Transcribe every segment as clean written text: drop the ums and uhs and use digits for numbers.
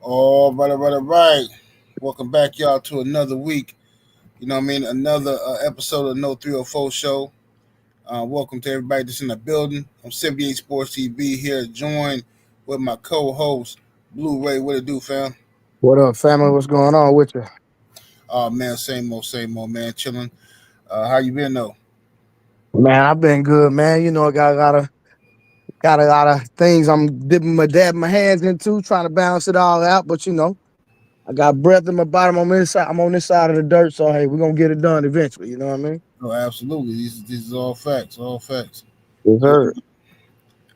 All right, all right, all right. Welcome back, y'all, to another week. You know what I mean? Another episode of No 304 Show. Welcome to everybody that's in the building. I'm 78 Sports TV here, joined with my co-host, Blue Ray. What it do, fam? What up, family? What's going on with you? Oh, man, same old, man. Chilling. How you been, though? Man, I've been good, man. You know, I got a lot of things I'm dabbing my hands into, trying to balance it all out. But I got breath in my body. I'm on this side of the dirt, so hey, we're gonna get it done eventually. You know what I mean? Oh, absolutely. These are all facts, all facts. Yes, Yeah, sir.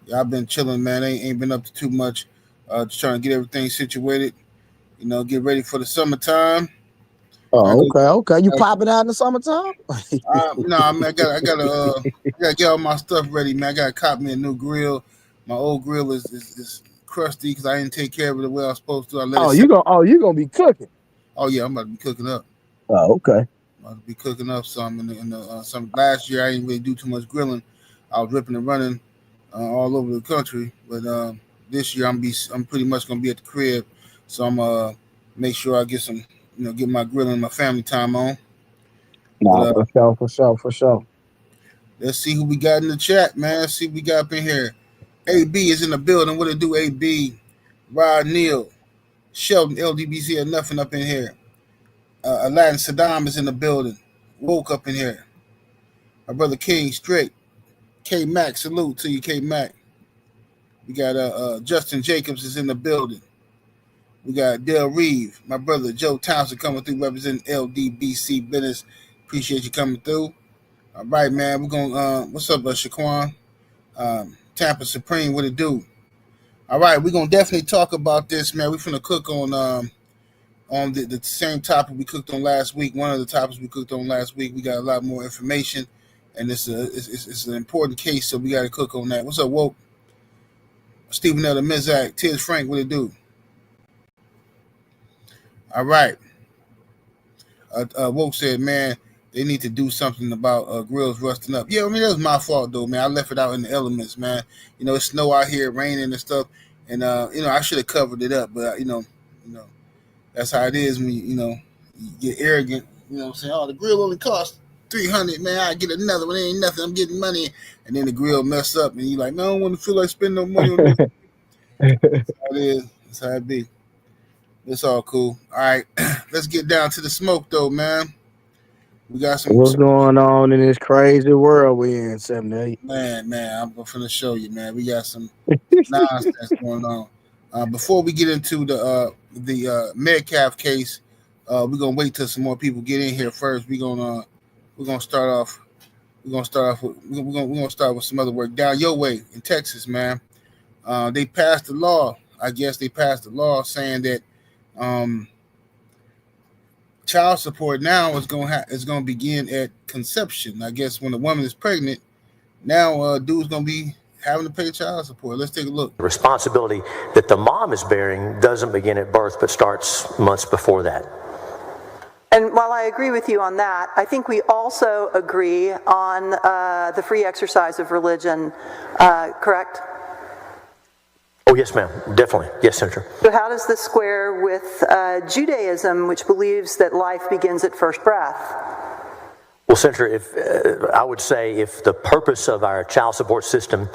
yeah, I've been chilling, man. Ain't been up to too much. Just trying to get everything situated. Get ready for the summertime. I Oh, go. okay. You popping out in the summertime? No, I mean, I gotta get all my stuff ready, man. I gotta cop me a new grill. My old grill is crusty because I didn't take care of it the way I was supposed to. I let it sit. You gonna be cooking? Oh yeah, I'm about to be cooking up. Oh, okay. I'm about to be cooking up some some last year. I didn't really do too much grilling. I was ripping and running all over the country, but this year I'm pretty much gonna be at the crib, so I'm make sure I get some get my grilling and my family time on. But Nah, for sure. let's see who we got in the chat, man. Let's see who we got up in here. AB is in the building. What it do, AB? Rod Neal, Sheldon, LDBC, had nothing up in here. Aladdin Saddam is in the building. Woke up in here. My brother King Strick. K Mac, salute to you, K Mac. We got Justin Jacobs is in the building. We got Del Reeve, my brother Joe Townsend coming through representing LDBC business. Appreciate you coming through. All right, man. We're gonna what's up, Shaquan? Tampa Supreme, what it do? All right, we're gonna definitely talk about this, man. We're finna cook on the same topic we cooked on last week. One of the topics we cooked on last week. We got a lot more information, and it's an important case, so we got to cook on that. What's up, Woke? Stephen L. Mizak, Tiz Frank, what it do? All right. Woke said, man, they need to do something about grills rusting up. Yeah, I mean, that was my fault, though, man. I left it out in the elements, man. It's snow out here, raining and stuff. And, I should have covered it up. But, that's how it is when, you get arrogant. Saying, oh, the grill only cost $300, man. I get another one. It ain't nothing. I'm getting money. And then the grill mess up. And you're like, no, I don't want to feel like spending no money on this. That's how it is. That's how it be. It's all cool. All right. Let's get down to the smoke, though, man. We got What's going on in this crazy world we in, 78? Man, I'm finna show you, man. We got some nonsense going on. Before we get into the Metcalf case, we're gonna wait till some more people get in here first. We're gonna start off. We're gonna start with some other work down your way in Texas, man. They passed the law. I guess they passed the law saying that child support now is gonna begin at conception. I guess when a woman is pregnant, now dude's gonna be having to pay child support. Let's take a look. The responsibility that the mom is bearing doesn't begin at birth, but starts months before that. And while I agree with you on that, I think we also agree on the free exercise of religion, correct? Oh, yes, ma'am. Definitely. Yes, Senator. So how does this square with Judaism, which believes that life begins at first breath? Well, Senator, I would say if the purpose of our child support system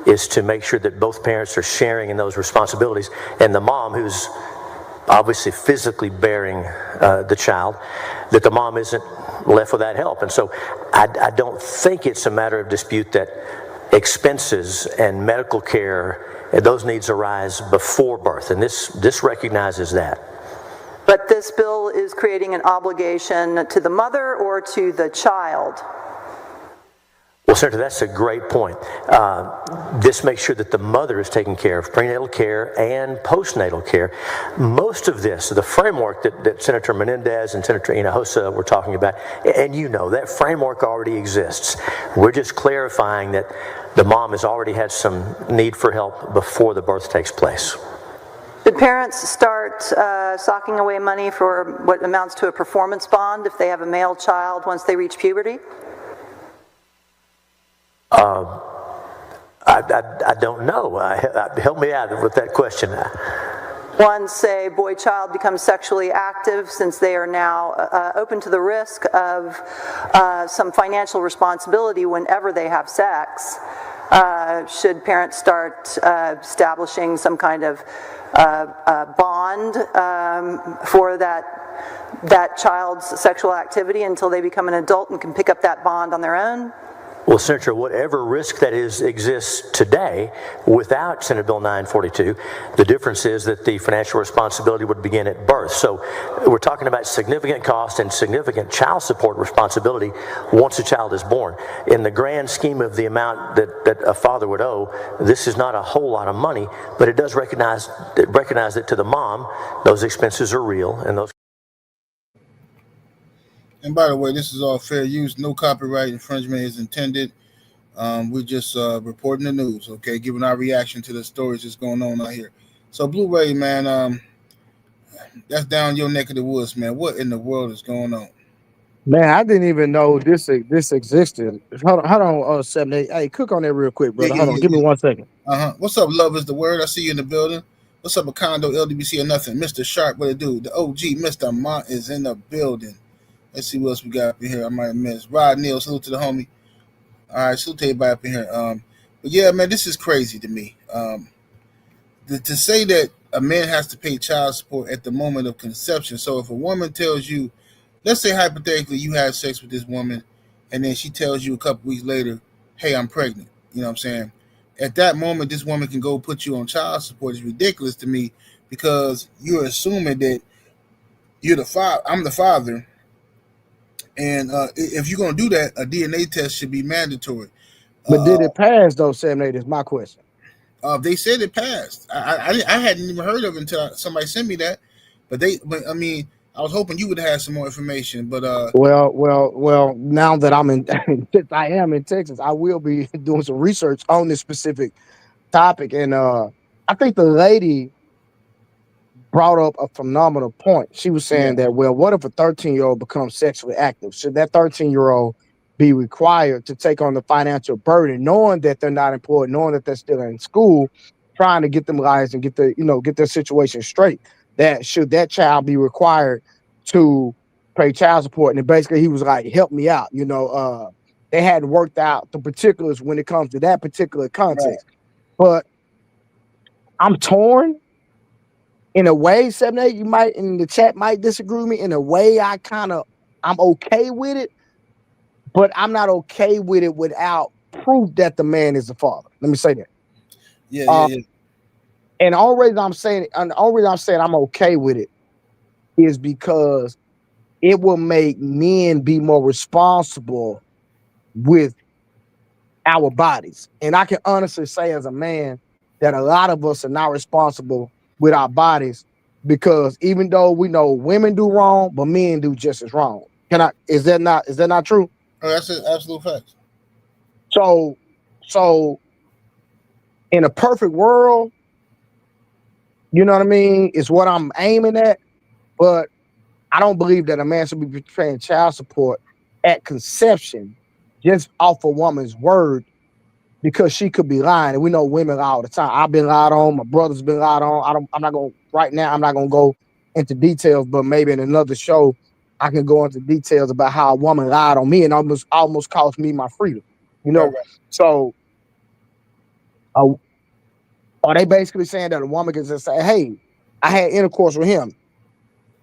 is to make sure that both parents are sharing in those responsibilities, and the mom who's obviously physically bearing the child, that the mom isn't left without help. And so I don't think it's a matter of dispute that expenses and medical care, those needs arise before birth, and this recognizes that. But this bill is creating an obligation to the mother or to the child? Well, Senator, that's a great point. This makes sure that the mother is taking care of prenatal care and postnatal care. Most of this, the framework that Senator Menendez and Senator Hinojosa were talking about, and that framework already exists. We're just clarifying that the mom has already had some need for help before the birth takes place. Should parents start socking away money for what amounts to a performance bond if they have a male child once they reach puberty? I don't know. Help me out with that question. One, say, boy child becomes sexually active since they are now open to the risk of some financial responsibility whenever they have sex. Should parents start establishing some kind of bond for that child's sexual activity until they become an adult and can pick up that bond on their own? Well, Senator, whatever risk that exists today without Senate Bill 942, the difference is that the financial responsibility would begin at birth. So we're talking about significant cost and significant child support responsibility once a child is born. In the grand scheme of the amount that a father would owe, this is not a whole lot of money, but it does recognize that to the mom, those expenses are real and those. And by the way, this is all fair use. No copyright infringement is intended. We're just reporting the news, okay? Giving our reaction to the stories that's going on out here. So, Blu-ray, man, that's down your neck of the woods, man. What in the world is going on? Man, I didn't even know this existed. Hold on, 7-8. Hey, cook on that real quick, brother. Hold on, give me 1 second. What's up, love is the word. I see you in the building. What's up, Kuykendall, LDBC or nothing? Mr. Sharp, what it do? The OG, Mr. Mont is in the building. Let's see what else we got up in here. I might have missed. Rod Neal, salute to the homie. All right, salute to everybody up in here. But yeah, man, this is crazy to me. To say that a man has to pay child support at the moment of conception. So if a woman tells you, let's say hypothetically you had sex with this woman, and then she tells you a couple weeks later, hey, I'm pregnant. You know what I'm saying? At that moment, this woman can go put you on child support. It's ridiculous to me because you're assuming that you're the father. I'm the father. And if you're going to do that, a DNA test should be mandatory. But did it pass, though, 7-8 is my question. They said it passed. I hadn't even heard of it until somebody sent me that. But I mean, I was hoping you would have some more information. But well, now that since I am in Texas, I will be doing some research on this specific topic. And I think the lady brought up a phenomenal point. She was saying that, well, what if a 13-year-old becomes sexually active? Should that 13-year-old be required to take on the financial burden, knowing that they're not employed, knowing that they're still in school, trying to get them lives and get their situation straight? That should that child be required to pay child support? And basically he was like, help me out. They hadn't worked out the particulars when it comes to that particular context. Right. But I'm torn. In a way, 7-8, you might in the chat might disagree with me. In a way, I'm okay with it, but I'm not okay with it without proof that the man is the father. Let me say that. Yeah. And the only reason I'm saying I'm okay with it is because it will make men be more responsible with our bodies. And I can honestly say as a man that a lot of us are not responsible with our bodies, because even though we know women do wrong, but men do just as wrong. Is that not true? Oh, that's an absolute fact. So in a perfect world, you know what I mean, is what I'm aiming at. But I don't believe that a man should be paying child support at conception just off a woman's word, because she could be lying, and we know women lie all the time. I've been lied on. My brother's been lied on. I'm not gonna go into details, but maybe in another show I can go into details about how a woman lied on me and almost cost me my freedom. Right. So are they basically saying that a woman can just say, "Hey, I had intercourse with him.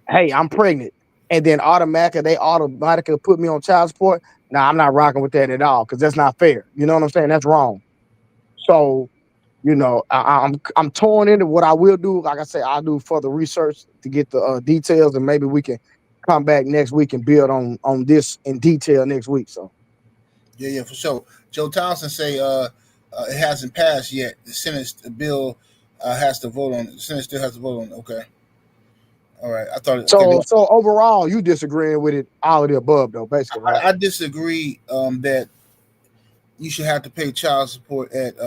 Hey, I'm pregnant," and then automatically put me on child support? Nah, I'm not rocking with that at all, because that's not fair. You know what I'm saying? That's wrong. So, I'm torn into what I will do. Like I say, I'll do further research to get the details, and maybe we can come back next week and build on this in detail next week. So, yeah, for sure. Joe Townsend say it hasn't passed yet. The Senate bill has to vote on it. The Senate still has to vote on it. Okay. All right, I thought so. So overall, you disagreeing with it, all of the above, though, basically. Right? I disagree that you should have to pay child support at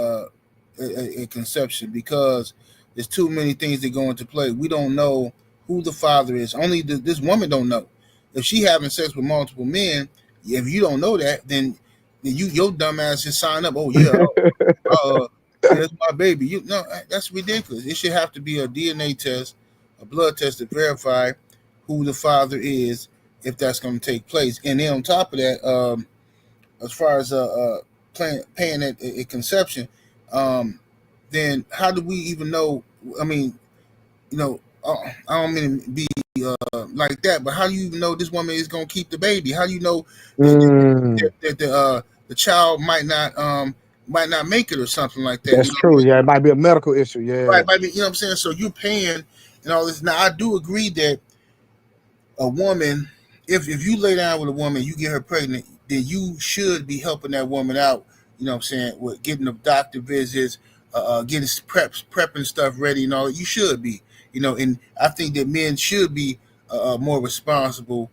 conception, because there's too many things that go into play. We don't know who the father is. Only this woman don't know. If she having sex with multiple men, if you don't know that, then your dumb ass just sign up. Oh yeah, that's my baby. That's ridiculous. It should have to be a DNA test. a blood test to verify who the father is, if that's going to take place. And then on top of that, as far as paying at conception, then how do we even know? I mean, I don't mean to be like that, but how do you even know this woman is going to keep the baby? How do you know that the child might not make it or something like that? That's true. Yeah, it might be a medical issue. Yeah, right. Might be, what I'm saying. So you're paying and all this. Now I do agree that a woman, if you lay down with a woman, you get her pregnant, then you should be helping that woman out. You know what I'm saying? With getting the doctor visits, getting prepping stuff ready and all. You should be. And I think that men should be more responsible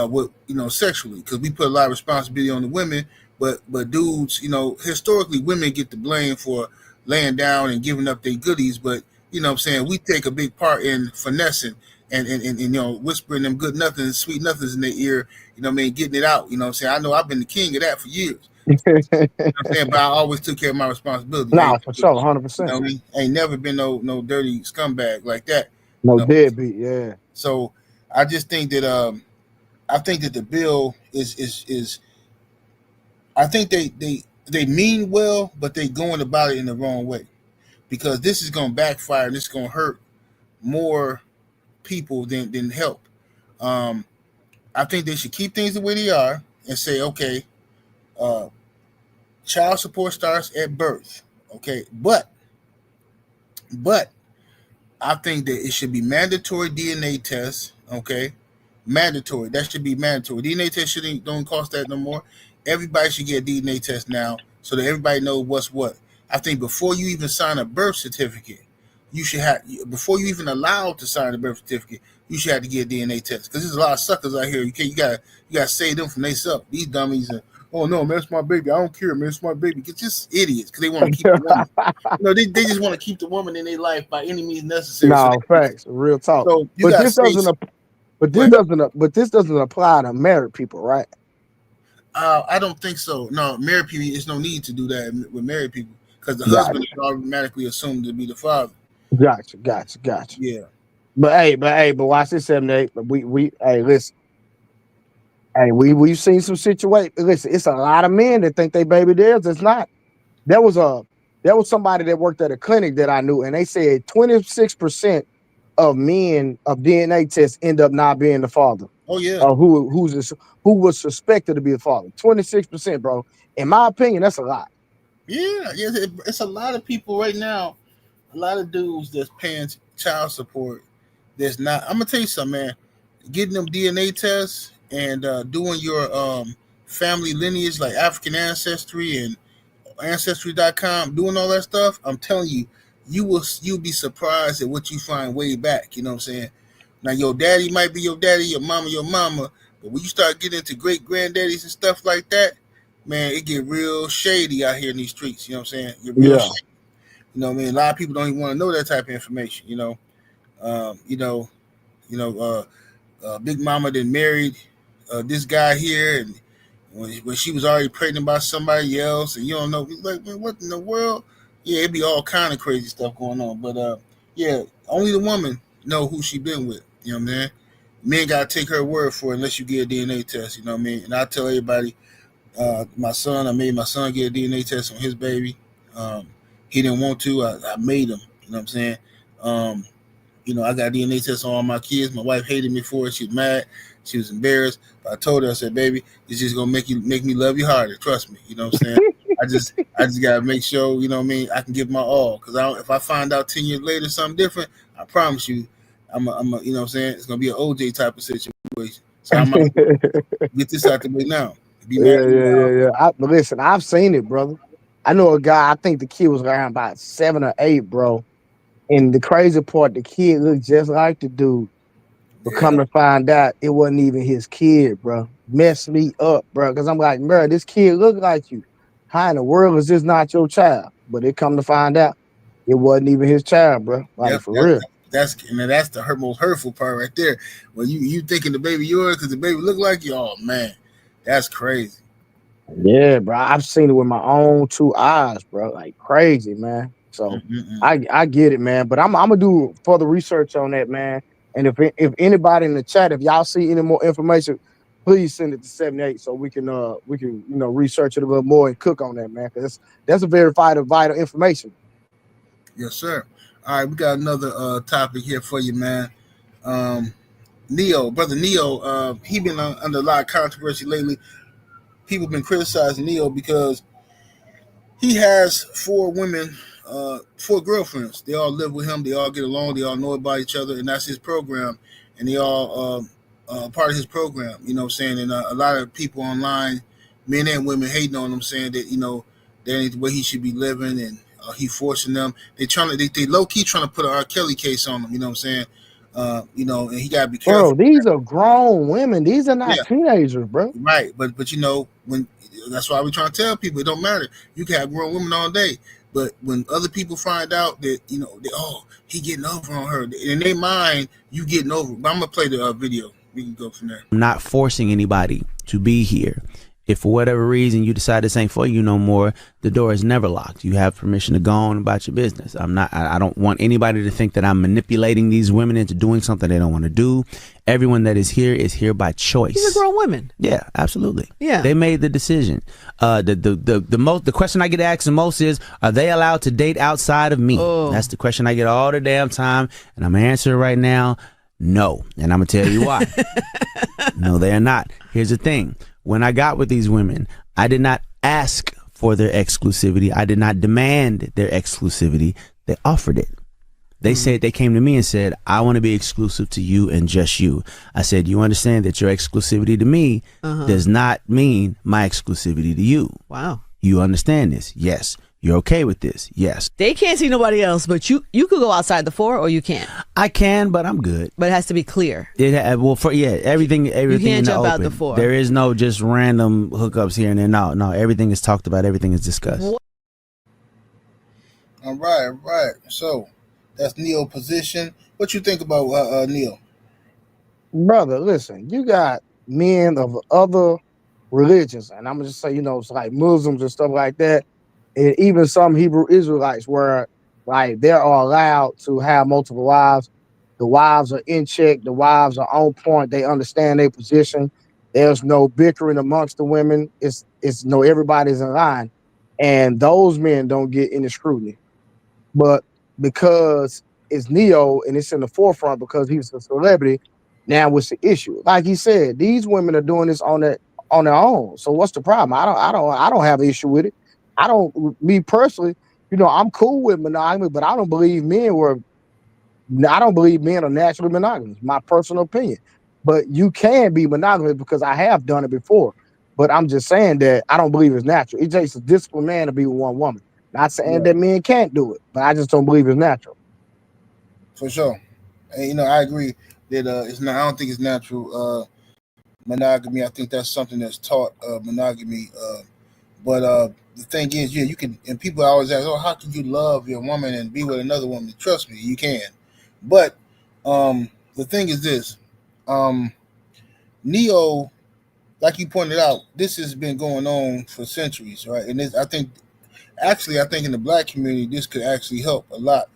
with sexually, because we put a lot of responsibility on the women, but dudes, historically women get the blame for laying down and giving up their goodies, but what I'm saying, we take a big part in finessing and whispering them good nothings, sweet nothings in their ear, getting it out. What I'm saying, I know I've been the king of that for years. What I'm saying, but I always took care of my responsibility. Nah, for sure, 100%. I ain't never been no dirty scumbag like that. No deadbeat, yeah. So I just think that the bill is I think they mean well, but they going about it in the wrong way, because this is going to backfire and it's going to hurt more people than help. I think they should keep things the way they are and say, okay, child support starts at birth, okay, but I think that it should be mandatory DNA tests, okay, mandatory. That should be mandatory. DNA test don't cost that no more. Everybody should get a DNA test now, so that everybody knows what's what. I think before you even sign a birth certificate, you should have, before you even allowed to sign a birth certificate, you should have to get a DNA test, because there's a lot of suckers out here. You gotta save them from themselves. These dummies are, oh no, man, it's my baby. I don't care, man, it's my baby. It's just idiots, because they want to keep the woman. They just want to keep the woman in their life by any means necessary. No, facts, real talk. So but this doesn't apply to married people, right? I don't think so. No, married people, there's no need to do that with married people, because the husband is automatically assumed to be the father. Gotcha. Yeah. But watch this, 7-8. But we listen. Hey, we've seen some situations. Listen, it's a lot of men that think they baby theirs. It's not. There was somebody that worked at a clinic that I knew, and they said 26% of men of DNA tests end up not being the father. Oh yeah. Who was suspected to be the father? 26%, bro. In my opinion, that's a lot. Yeah, it's a lot of people right now. A lot of dudes that's paying child support. That's not. I'm gonna tell you something, man. Getting them DNA tests and doing your family lineage, like African Ancestry and Ancestry.com, doing all that stuff. I'm telling you, you'll be surprised at what you find way back. You know what I'm saying? Now your daddy might be your daddy, your mama, but when you start getting into great granddaddies and stuff like that, man, it get real shady out here in these streets. You know what I'm saying? You're real shady. You know what I mean? A lot of people don't even want to know that type of information. Big Mama then married this guy here, and when she was already pregnant by somebody else, and you don't know, like, man, what in the world? Yeah, it'd be all kind of crazy stuff going on. But yeah, only the woman know who she been with. You know what I mean? Men gotta take her word for it unless you get a DNA test. You know what I mean? And I tell everybody, I made my son get a DNA test on his baby. He didn't want to. I made him. You know what I'm saying? I got DNA tests on all my kids. My wife hated me for it. She was mad. She was embarrassed. But I told her, I said, baby, it's just gonna make me love you harder. Trust me. You know what I'm saying? I just gotta make sure, you know what I mean, I can give my all. Because if I find out 10 years later something different, I promise you, I'm a, you know what I'm saying, it's gonna be an OJ type of situation. So I might get this out the way now. Yeah. Listen, I've seen it, brother. I know a guy, I think the kid was around about 7 or 8, bro. And the crazy part, the kid looked just like the dude. But come to find out, it wasn't even his kid, bro. Messed me up, bro. Because I'm like, bro, this kid look like you. How in the world is this not your child? But it come to find out, it wasn't even his child, bro. Like, for real. That's the most hurtful part right there. When you thinking the baby yours because the baby look like you, oh man, that's crazy. Yeah, bro. I've seen it with my own 2 eyes, bro. Like, crazy, man. So I get it, man. But I'm gonna do further research on that, man. And if anybody in the chat, if y'all see any more information, please send it to 78 so we can research it a little more and cook on that, man. Because that's a very vital information. Yes, sir. All right, we got another topic here for you, man. Brother Neo, he been under a lot of controversy lately. People been criticizing Neo because he has 4 women, 4 girlfriends. They all live with him. They all get along. They all know about each other, and that's his program. And they all part of his program. You know what I'm saying? And a lot of people online, men and women, hating on him, saying that that ain't the way he should be living, and he forcing them. They low key trying to put an R. Kelly case on him. You know what I'm saying? And he gotta be careful. Bro, these are grown women. These are not teenagers, bro. Right, but when that's why we're trying to tell people it don't matter. You can have grown women all day, but when other people find out that he getting over on her, in their mind you getting over. But I'm gonna play the video. We can go from there. I'm not forcing anybody to be here. If for whatever reason you decide this ain't for you no more, the door is never locked. You have permission to go on about your business. I don't want anybody to think that I'm manipulating these women into doing something they don't want to do. Everyone that is here by choice. These are grown women. Yeah, absolutely. Yeah. They made the decision. The question I get asked the most is, are they allowed to date outside of me? Oh. That's the question I get all the damn time. And I'm answering right now, no. And I'm going to tell you why. No, they are not. Here's the thing. When I got with these women, I did not ask for their exclusivity. I did not demand their exclusivity. They offered it. They said, they came to me and said, I want to be exclusive to you and just you. I said, you understand that your exclusivity to me does not mean my exclusivity to you. Wow. You understand this? Yes. You're okay with this? Yes. They can't see nobody else, but you could go outside the 4 or you can't. I can, but I'm good. But it has to be clear. Everything. You can't in the jump out open. the 4. There is no just random hookups here and there. No, everything is talked about. Everything is discussed. All right. So that's Neo's position. What you think about Neo? Brother, listen, you got men of other religions, and I'm gonna just say, it's like Muslims and stuff like that. And even some Hebrew Israelites where like they are allowed to have multiple wives. The wives are in check. The wives are on point. They understand their position. There's no bickering amongst the women. It's everybody's in line. And those men don't get any scrutiny. But because it's Neo and it's in the forefront because he's a celebrity, now it's the issue. Like he said, these women are doing this on their own. So what's the problem? I don't have an issue with it. Me personally, I'm cool with monogamy, but I don't believe men are naturally monogamous. My personal opinion. But you can be monogamous because I have done it before. But I'm just saying that I don't believe it's natural. It takes a disciplined man to be with one woman. Not saying that men can't do it, but I just don't believe it's natural. For sure. And, I agree that it's not. I don't think it's natural monogamy. I think that's something that's taught monogamy. But the thing is, you can, and people always ask, how can you love your woman and be with another woman? Trust me, you can. But the thing is this, Neo, like you pointed out, this has been going on for centuries, right? And I think in the black community, this could actually help a lot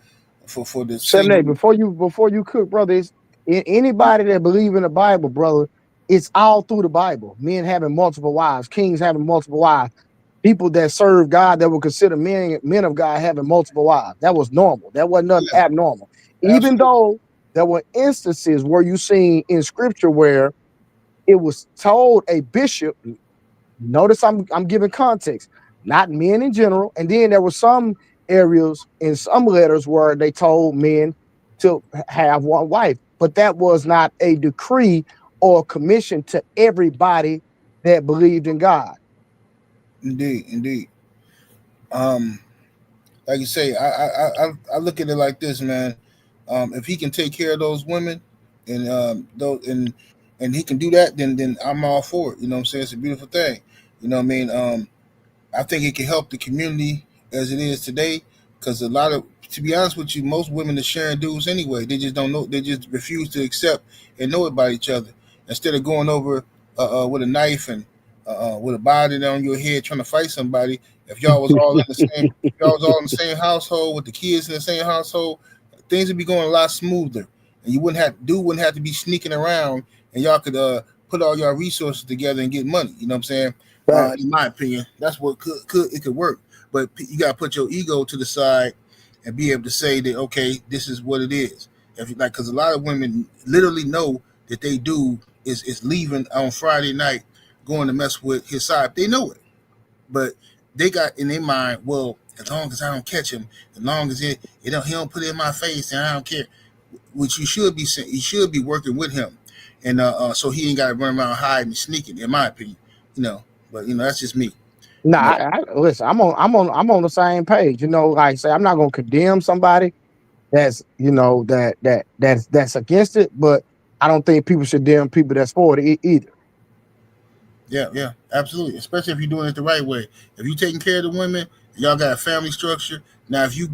for the 78, before you cook, brother, anybody that believe in the Bible, brother, it's all through the Bible. Men having multiple wives, kings having multiple wives. People that serve God that would consider men of God having multiple wives. That was normal. That wasn't nothing abnormal. Absolutely. Even though there were instances where you seen in scripture where it was told a bishop, notice I'm giving context, not men in general. And then there were some areas in some letters where they told men to have one wife. But that was not a decree or commission to everybody that believed in God. Indeed. Like you say, I look at it like this, man. If he can take care of those women, and he can do that, then I'm all for it. You know what I'm saying? It's a beautiful thing. You know what I mean? I think it can help the community as it is today, because to be honest with you, most women are sharing dudes anyway. They just don't know. They just refuse to accept and know about each other. Instead of going over with a knife and with a body on your head trying to fight somebody, If y'all was all in the same, if y'all was all in the same household with the kids in the same household, things would be going a lot smoother, and you wouldn't have to be sneaking around, and y'all could put all your resources together and get money. You know what I'm saying? Right. In my opinion, that's what could work. But you got to put your ego to the side and be able to say that, okay, this is what it is. If like, because a lot of women literally know that they do is leaving on Friday night, going to mess with his side. They know it, but they got in their mind, well, as long as I don't catch him, as long as he don't put it in my face, and I don't care. Which you should be working with him, and so he ain't got to run around hiding and sneaking. In my opinion, but that's just me. Nah, listen, I'm on the same page. Like I say, I'm not gonna condemn somebody that's that's against it, but I don't think people should condemn people that's for it either. Yeah, absolutely. Especially if you're doing it the right way. If you're taking care of the women, y'all got a family structure. Now, if you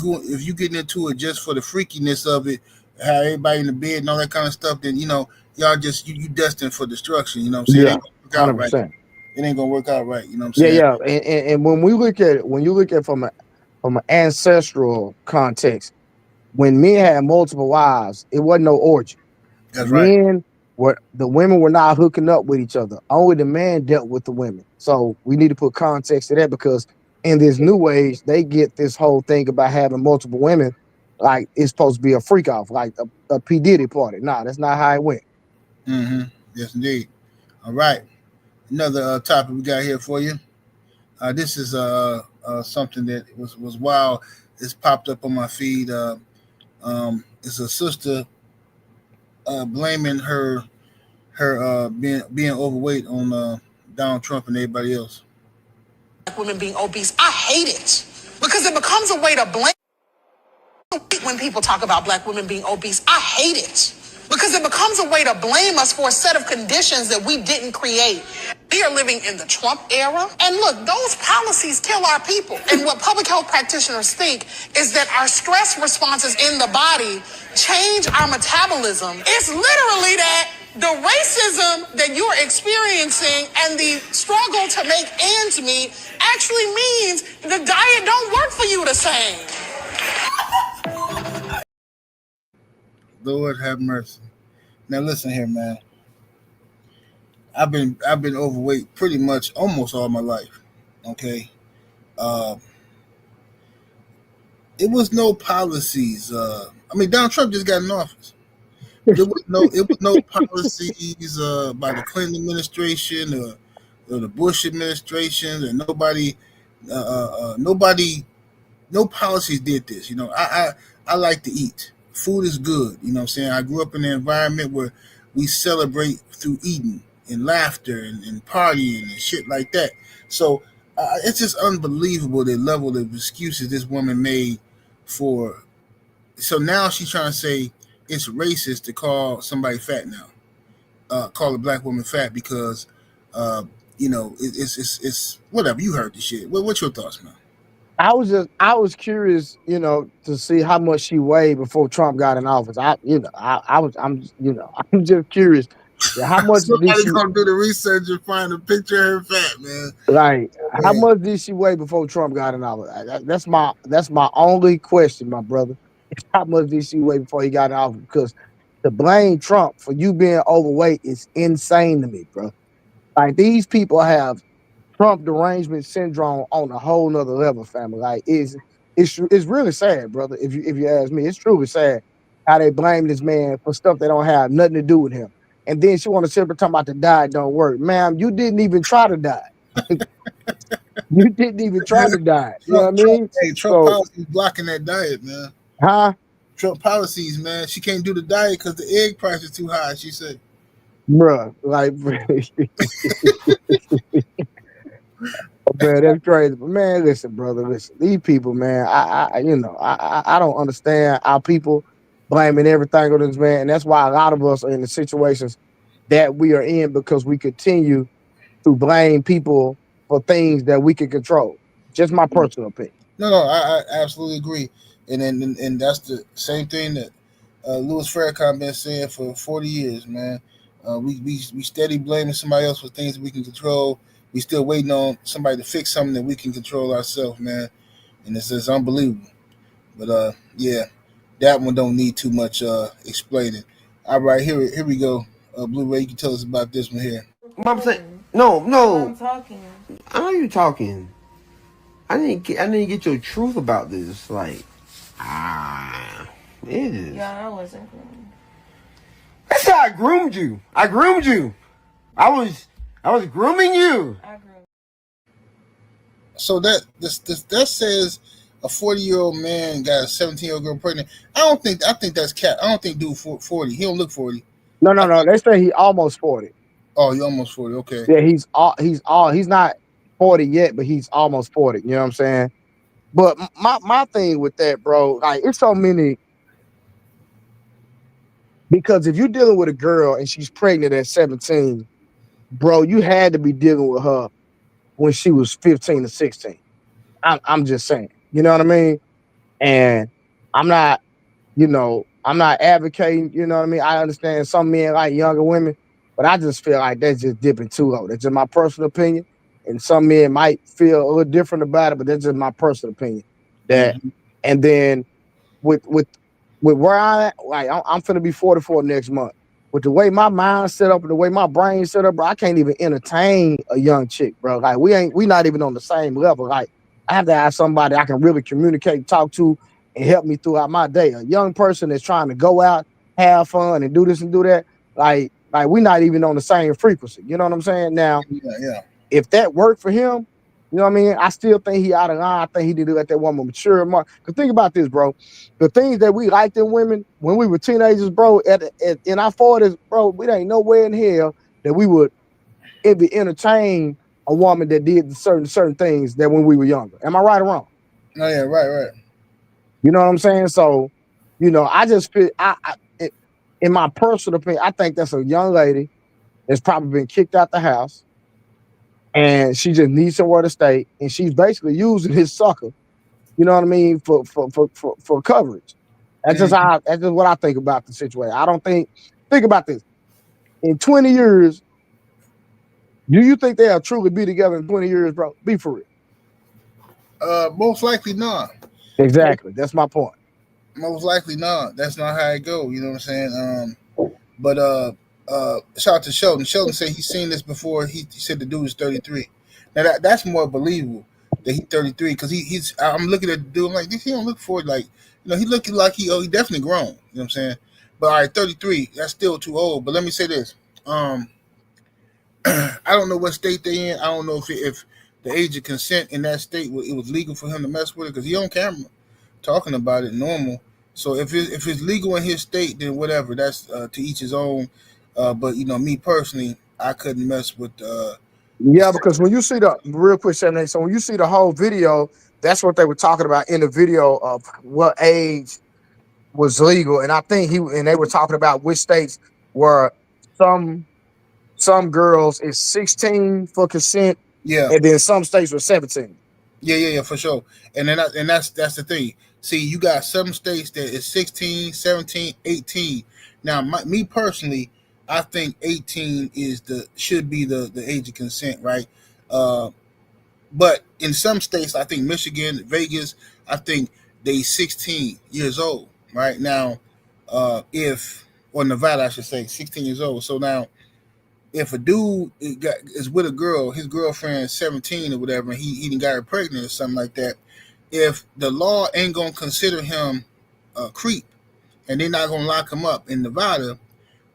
getting into it just for the freakiness of it, have everybody in the bed and all that kind of stuff, then y'all just you destined for destruction. You know what I'm saying? Yeah, It ain't gonna work out right. 100%. It ain't gonna work out right. You know what I'm saying? Yeah. And when you look at it from an ancestral context, when men had multiple wives, it wasn't no orgy. That's right. The women were not hooking up with each other. Only the man dealt with the women. So we need to put context to that, because in this new age, they get this whole thing about having multiple women like it's supposed to be a freak off, like a P. Diddy party. Nah, that's not how it went. Mm-hmm. Yes, indeed. All right. Another topic we got here for you. This is something that was wild. It's popped up on my feed. It's a sister blaming her being overweight on Donald Trump and everybody else. Women being obese, I hate it because it becomes a way to blame. When people talk about black women being obese, I hate it because it becomes a way to blame us for a set of conditions that we didn't create. We are living in the Trump era. And look, those policies kill our people. And what public health practitioners think is that our stress responses in the body change our metabolism. It's literally that the racism that you're experiencing and the struggle to make ends meet actually means the diet don't work for you the same. Lord have mercy. Now listen here, man. I've been overweight pretty much almost all my life. Okay. It was no policies. Donald Trump just got in office. It was no policies by the Clinton administration or the Bush administration, and no policies did this. I like to eat. Food is good. You know what I'm saying? I grew up in an environment where we celebrate through eating and laughter and partying and shit like that. So it's just unbelievable the level of excuses this woman made for. So now she's trying to say it's racist to call somebody fat now. Call a black woman fat because, it's whatever. You heard the shit. What's your thoughts, man? I was curious, to see how much she weighed before Trump got in office. I'm just curious. How much Somebody gonna do the research and find a picture of her fat, man. Right. How much did she weigh before Trump got in office? That's my only question, my brother. How much did she weigh before he got in office? Because to blame Trump for you being overweight is insane to me, bro. Like, these people have Trump derangement syndrome on a whole nother level, family. Like, it's really sad, brother. If you ask me, it's truly sad how they blame this man for stuff that don't have nothing to do with him. And then she want to sit up and talk about the diet don't work. Ma'am, you didn't even try to diet. You didn't even try to diet. You know what I mean? Trump policies blocking that diet, man. Huh? Trump policies, man. She can't do the diet because the egg price is too high, she said. Bruh, like, man, that's crazy. But man, listen, brother, listen. These people, man, I don't understand how people blaming everything on this man, and that's why a lot of us are in the situations that we are in, because we continue to blame people for things that we can control. Just my personal opinion. No, I absolutely agree, and that's the same thing that Louis Farrakhan been saying for 40 years, man. We steady blaming somebody else for things that we can control. we still waiting on somebody to fix something that we can control ourselves, man. And it's just unbelievable. But yeah, that one don't need too much explaining. All right, here we go. Blu-ray, you can tell us about this one here. Mom said, no. I'm talking. I know you're talking. I didn't get your truth about this. Like, it is. Yeah, I wasn't. That's how I groomed you. I was grooming you. So that says a 40-year-old man got a 17-year-old girl pregnant. I think that's cat. I don't think dude 40. He don't look 40. No. They say he almost 40. Oh, he almost 40. Okay. Yeah, he's not 40 yet, but he's almost 40. You know what I'm saying? But my thing with that, bro, like it's so many. Because if you're dealing with a girl and she's pregnant at 17, bro, you had to be dealing with her when she was 15 or 16. I'm just saying, you know what I mean? And I'm not advocating, you know what I mean? I understand some men like younger women, but I just feel like that's just dipping too low. That's just my personal opinion. And some men might feel a little different about it, but that's just my personal opinion. And then with where I'm at, like I'm finna be 44 next month. With the way my mind's set up and the way my brain's set up, bro, I can't even entertain a young chick, bro. Like we not even on the same level. Like I have to have somebody I can really communicate, talk to, and help me throughout my day. A young person that's trying to go out, have fun, and do this and do that. Like we're not even on the same frequency. You know what I'm saying? Now, if that worked for him, you know what I mean? I still think he out of line. I think he need to let that woman mature more. Because think about this, bro. The things that we liked in women when we were teenagers, bro, in our 40s, bro, we ain't nowhere in hell that we would ever entertain a woman that did certain things that when we were younger. Am I right or wrong? Oh, yeah, right. You know what I'm saying? So, you know, I just feel, in my personal opinion, I think that's a young lady that's probably been kicked out the house. And she just needs somewhere to stay, and she's basically using his sucker, you know what I mean, for coverage. That's just what I think about the situation. I don't think about this. In 20 years, do you think they'll truly be together in 20 years, bro? Be for real. Most likely not. Exactly. That's my point. Most likely not. That's not how it go. You know what I'm saying? But shout out to Sheldon. Sheldon said he's seen this before. He said the dude is 33. Now that's more believable that he's 33 because he's. I'm looking at the dude. I'm like, he don't look for it. Like, you know, he looking like he definitely grown. You know what I'm saying? But all right, 33. That's still too old. But let me say this. I don't know what state they in. I don't know if the age of consent in that state it was legal for him to mess with it because he on camera talking about it normal. So if it's legal in his state, then whatever. That's to each his own. But you know, me personally, I couldn't mess with. Yeah, because when you see the real quick, so when you see the whole video, that's what they were talking about in the video of what age was legal, and I think they were talking about which states were some girls is 16 for consent, and then some states were 17. Yeah, for sure. And that's the thing. See, you got some states that is 16, 17, 18. Now, me personally, I think 18 should be the age of consent, right? But in some states, I think Michigan, Vegas, I think they 16 years old, right? Now, or Nevada, I should say, 16 years old. So now, if a dude is with a girl, his girlfriend is 17 or whatever, and he done got her pregnant or something like that, if the law ain't going to consider him a creep and they're not going to lock him up in Nevada,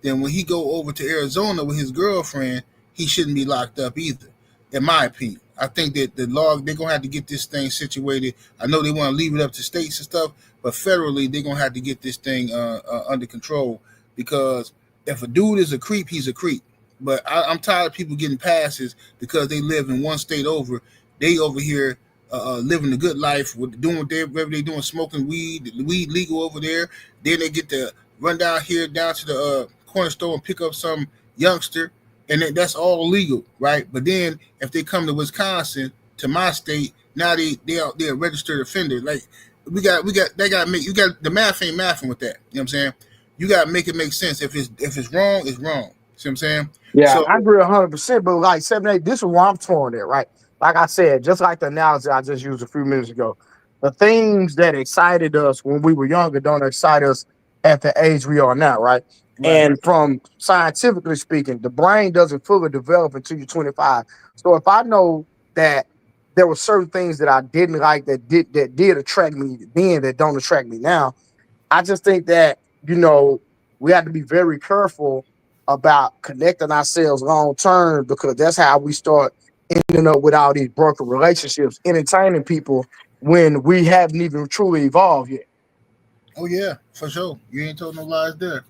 then when he go over to Arizona with his girlfriend, he shouldn't be locked up either, in my opinion. I think that the law, they're going to have to get this thing situated. I know they want to leave it up to states and stuff, but federally, they're going to have to get this thing under control because if a dude is a creep, he's a creep. But I'm tired of people getting passes because they live in one state over. They over here living a good life, doing whatever they're doing, smoking weed. The weed legal over there. Then they get to run down here, down to the corner store and pick up some youngster, and that's all legal, right? But then if they come to Wisconsin, to my state, now they're a registered offender. Like we got the math ain't mathing with that. You know what I'm saying? You got to make it make sense. If it's wrong, it's wrong. See what I'm saying? Yeah, So I agree 100%. But like 7-8, this is where I'm torn at, right? Like I said, just like the analogy I just used a few minutes ago, the things that excited us when we were younger don't excite us at the age we are now, right? right. And from scientifically speaking, the brain doesn't fully develop until you're 25. So if I know that there were certain things that I didn't like that did attract me then that don't attract me now, I just think that, we have to be very careful about connecting ourselves long term, because that's how we start ending up with all these broken relationships, entertaining people when we haven't even truly evolved yet. Oh yeah, for sure. You ain't told no lies there.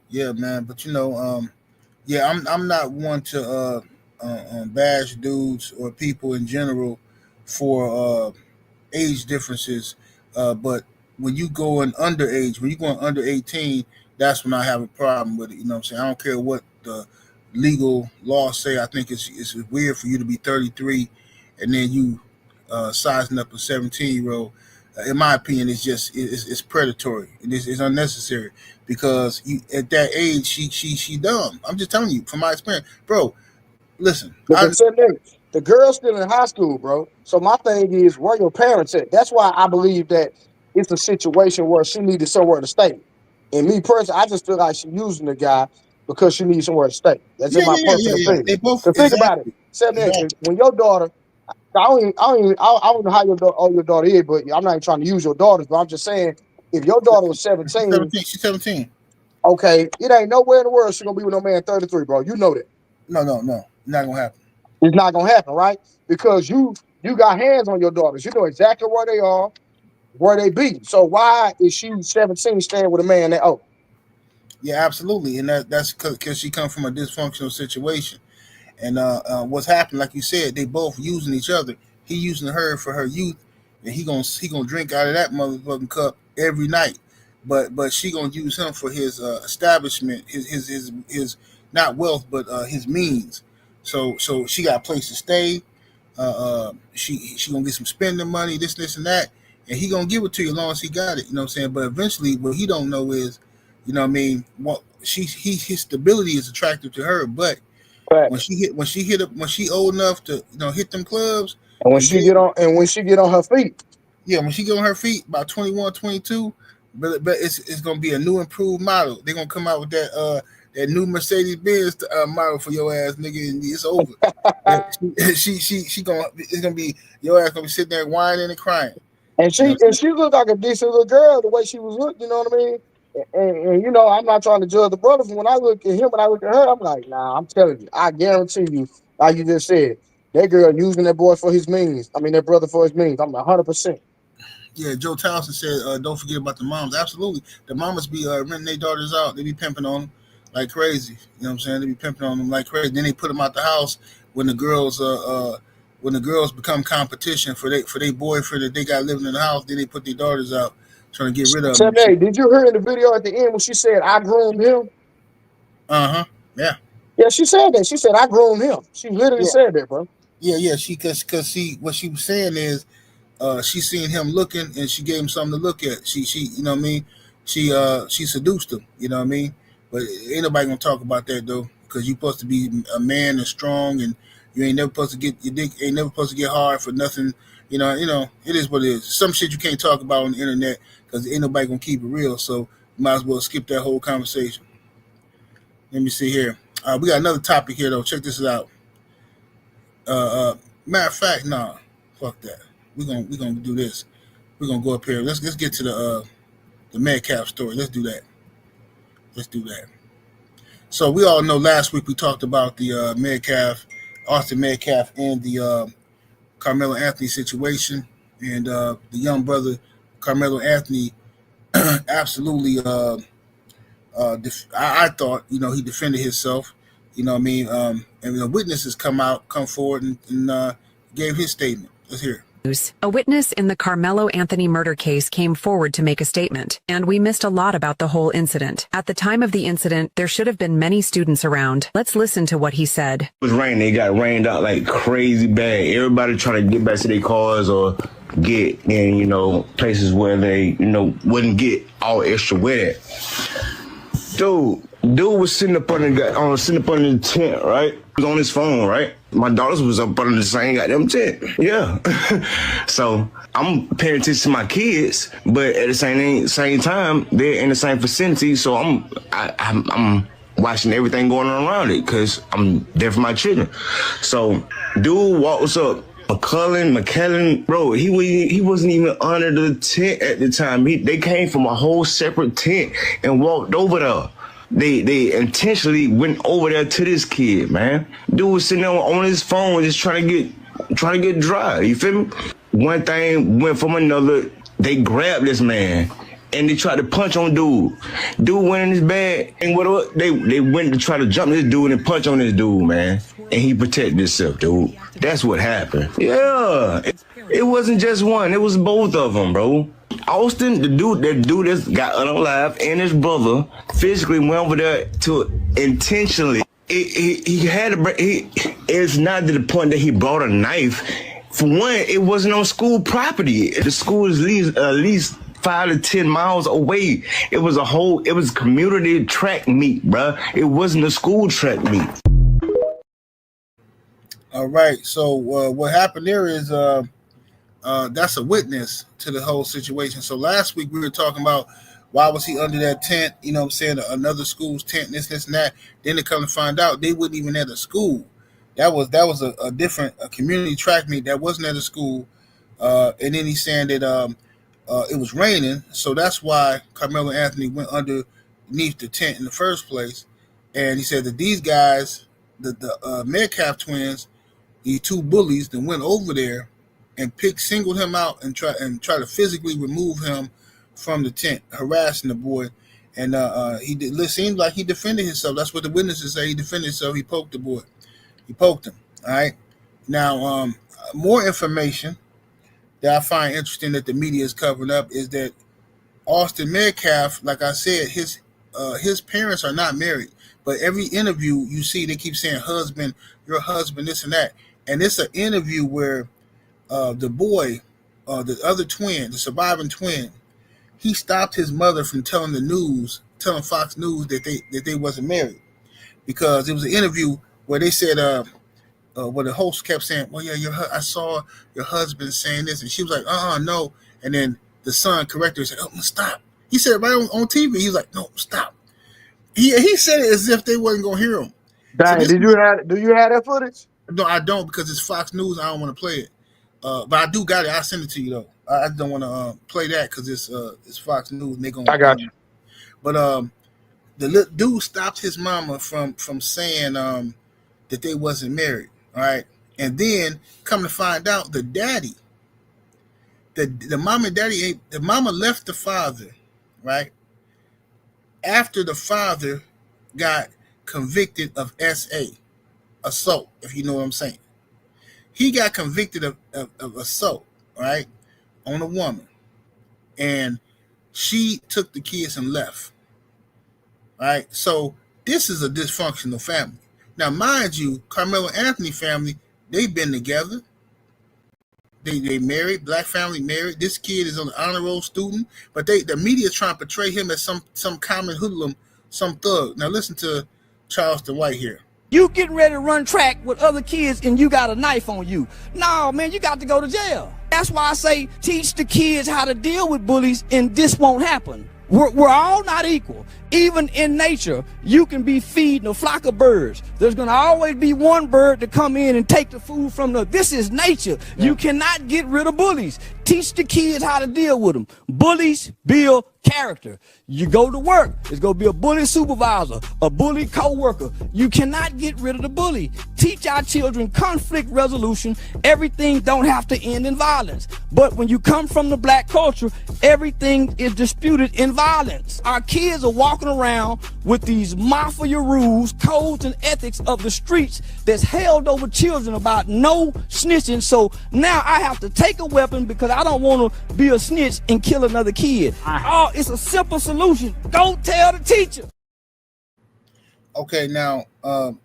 Yeah, man. But yeah, I'm not one to bash dudes or people in general for age differences. But when you going underage, when you going under 18, that's when I have a problem with it. You know what I'm saying? I don't care what the legal laws say. I think it's weird for you to be 33 and then you sizing up a 17-year-old. In my opinion, it's predatory. It's unnecessary because at that age she dumb. I'm just telling you from my experience, bro. Listen, But the girl's still in high school, bro. So my thing is, where your parents at? That's why I believe that it's a situation where she needed somewhere to stay. And me personally, I just feel like she's using the guy because she needs somewhere to stay. That's yeah, just my yeah, yeah, personal yeah, yeah. opinion. They both Because think about it, exactly, 7-8, exactly. when your daughter, I don't know how your daughter is, but I'm not even trying to use your daughters, but I'm just saying, if your daughter was 17, 17. She's 17. okay, it ain't nowhere in the world she's gonna be with no man 33, bro. You know that. No, not gonna happen. It's not gonna happen, right? Because you got hands on your daughters. You know exactly where they are, where they be. So why is she 17 staying with a man that old? Yeah, absolutely, and that's because she come from a dysfunctional situation. And what's happened, like you said, they both using each other. He using her for her youth, and he gonna drink out of that motherfucking cup every night. But she gonna use him for his establishment, his not wealth, but his means. So she got a place to stay. She gonna get some spending money, this and that, and he gonna give it to you as long as he got it. You know what I'm saying? But eventually, what he don't know is, you know what I mean, what his stability is attractive to her, but Right. when she old enough to hit them clubs And and get when she get on her feet, yeah, when she get on her feet about 21, 22, but it's gonna be a new improved model. They're gonna come out with that new Mercedes Benz model for your ass, nigga, and it's over. she gonna it's gonna be your ass gonna be sitting there whining and crying. and You know she what I'm and she looked like a decent little girl the way she was looking. You know what I mean? And I'm not trying to judge the brothers. When I look at him and I look at her, I'm like, nah. I'm telling you, I guarantee you, like you just said, that girl using that boy for his means. I mean, that brother for his means. I'm 100%. Yeah, Joe Townsend said, "Don't forget about the moms." Absolutely, the mamas be renting their daughters out. They be pimping on them like crazy. You know what I'm saying? They be pimping on them like crazy. Then they put them out the house when the girls become competition for they boyfriend that they got living in the house. Then they put their daughters out trying to get rid of them. Hey, did you hear in the video at the end when she said, I groomed him? Uh huh. Yeah. Yeah, she said that. She said, I groomed him. She literally Yeah. said that, bro. Yeah. She cause see what she was saying is she seen him looking and she gave him something to look at. She you know what I mean? She seduced him, you know what I mean? But ain't nobody gonna talk about that though, because you supposed to be a man and strong, and you ain't never supposed to get your dick ain't never supposed to get hard for nothing. It is what it is. Some shit you can't talk about on the internet because ain't nobody gonna keep it real. So you might as well skip that whole conversation. Let me see here. We got another topic here though. Check this out. Matter of fact, nah, fuck that. We're gonna do this. We're gonna go up here. Let's get to the Metcalf story. Let's do that. So we all know last week we talked about the Austin Metcalf, and the Karmelo Anthony situation, and the young brother Karmelo Anthony absolutely. I thought he defended himself. You know what I mean? And the witnesses come forward and gave his statement. Let's hear it. A witness in the Karmelo Anthony murder case came forward to make a statement, and we missed a lot about the whole incident. At the time of the incident, there should have been many students around. Let's listen to what he said. It was raining. They got rained out like crazy bad. Everybody trying to get back to their cars or get in, places where they, wouldn't get all extra wet. Dude was sitting up under the tent, right? He was on his phone, right? My daughters was up under the same goddamn tent. Yeah. So I'm paying attention to my kids, but at the same time, they're in the same vicinity. So I'm watching everything going on around it because I'm there for my children. So dude walks up. McKellen, bro, he wasn't even under the tent at the time. They came from a whole separate tent and walked over there. They intentionally went over there to this kid, man. Dude was sitting there on his phone just trying to get dry. You feel me? One thing went from another. They grabbed this man and they tried to punch on dude. Dude went in his bag and what they went to try to jump this dude and punch on this dude, man. And he protected himself, dude. That's what happened. Yeah. It wasn't just one. It was both of them, bro. Austin, that dude that got unalive, and his brother physically went over there to intentionally. It's not to the point that he brought a knife. For one, it wasn't on school property. The school is at least 5 to 10 miles away. It was community track meet, bro. It wasn't a school track meet. All right. So what happened there is that's a witness to the whole situation. So last week we were talking about why was he under that tent, you know what I'm saying, another school's tent, this and that. Then they come to find out they wasn't even at a school. That was a different community track meet that wasn't at a school. And then he's saying that it was raining, so that's why Karmelo Anthony went underneath the tent in the first place. And he said that these guys, the Metcalf twins, the two bullies, that went over there and singled him out and try to physically remove him from the tent, harassing the boy. And it seemed like he defended himself. That's what the witnesses say. He defended himself. He poked the boy. He poked him. All right. Now, more information that I find interesting that the media is covering up is that Austin Metcalf, like I said, his parents are not married. But every interview you see, they keep saying husband, your husband, this and that. And it's an interview where the boy, the other twin, the surviving twin, he stopped his mother from telling Fox News that they wasn't married, because it was an interview where they said where the host kept saying, well, yeah, I saw your husband saying this, and she was like, no. And then the son corrected her and said, oh, stop. He said it right on TV. He was like, no, stop. He said it as if they wasn't gonna hear him. Dang, do you have that footage? No, I don't, because it's Fox News. I don't want to play it. But I do got it. I'll send it to you though. I don't want to play that because it's Fox News and they gonna. I got you. But the little dude stopped his mama from saying that they wasn't married. All right, and then come to find out, the daddy, the mom and daddy, the mama left the father, right, after the father got convicted of SA, assault, if you know what I'm saying. He got convicted of assault, right, on a woman, and she took the kids and left. Right, so this is a dysfunctional family. Now, mind you, Karmelo Anthony family, they've been together. They married, black family married. This kid is an honor roll student, but the media trying to portray him as some common hoodlum, some thug. Now listen to Charleston White here. You getting ready to run track with other kids and you got a knife on you. No, man, you got to go to jail. That's why I say teach the kids how to deal with bullies and this won't happen. We're all not equal. Even in nature, you can be feeding a flock of birds. There's going to always be one bird to come in and take the food from this is nature. Yeah. You cannot get rid of bullies. Teach the kids how to deal with them. Bullies build character. You go to work, there's going to be a bully supervisor, a bully co-worker. You cannot get rid of the bully. Teach our children conflict resolution. Everything don't have to end in violence. But when you come from the black culture, everything is disputed in violence. Our kids are walking around with these mafia rules, codes, and ethics of the streets that's held over children about no snitching. So now I have to take a weapon because I don't want to be a snitch and kill another kid. Oh, it's a simple solution. Go tell the teacher. Okay, now,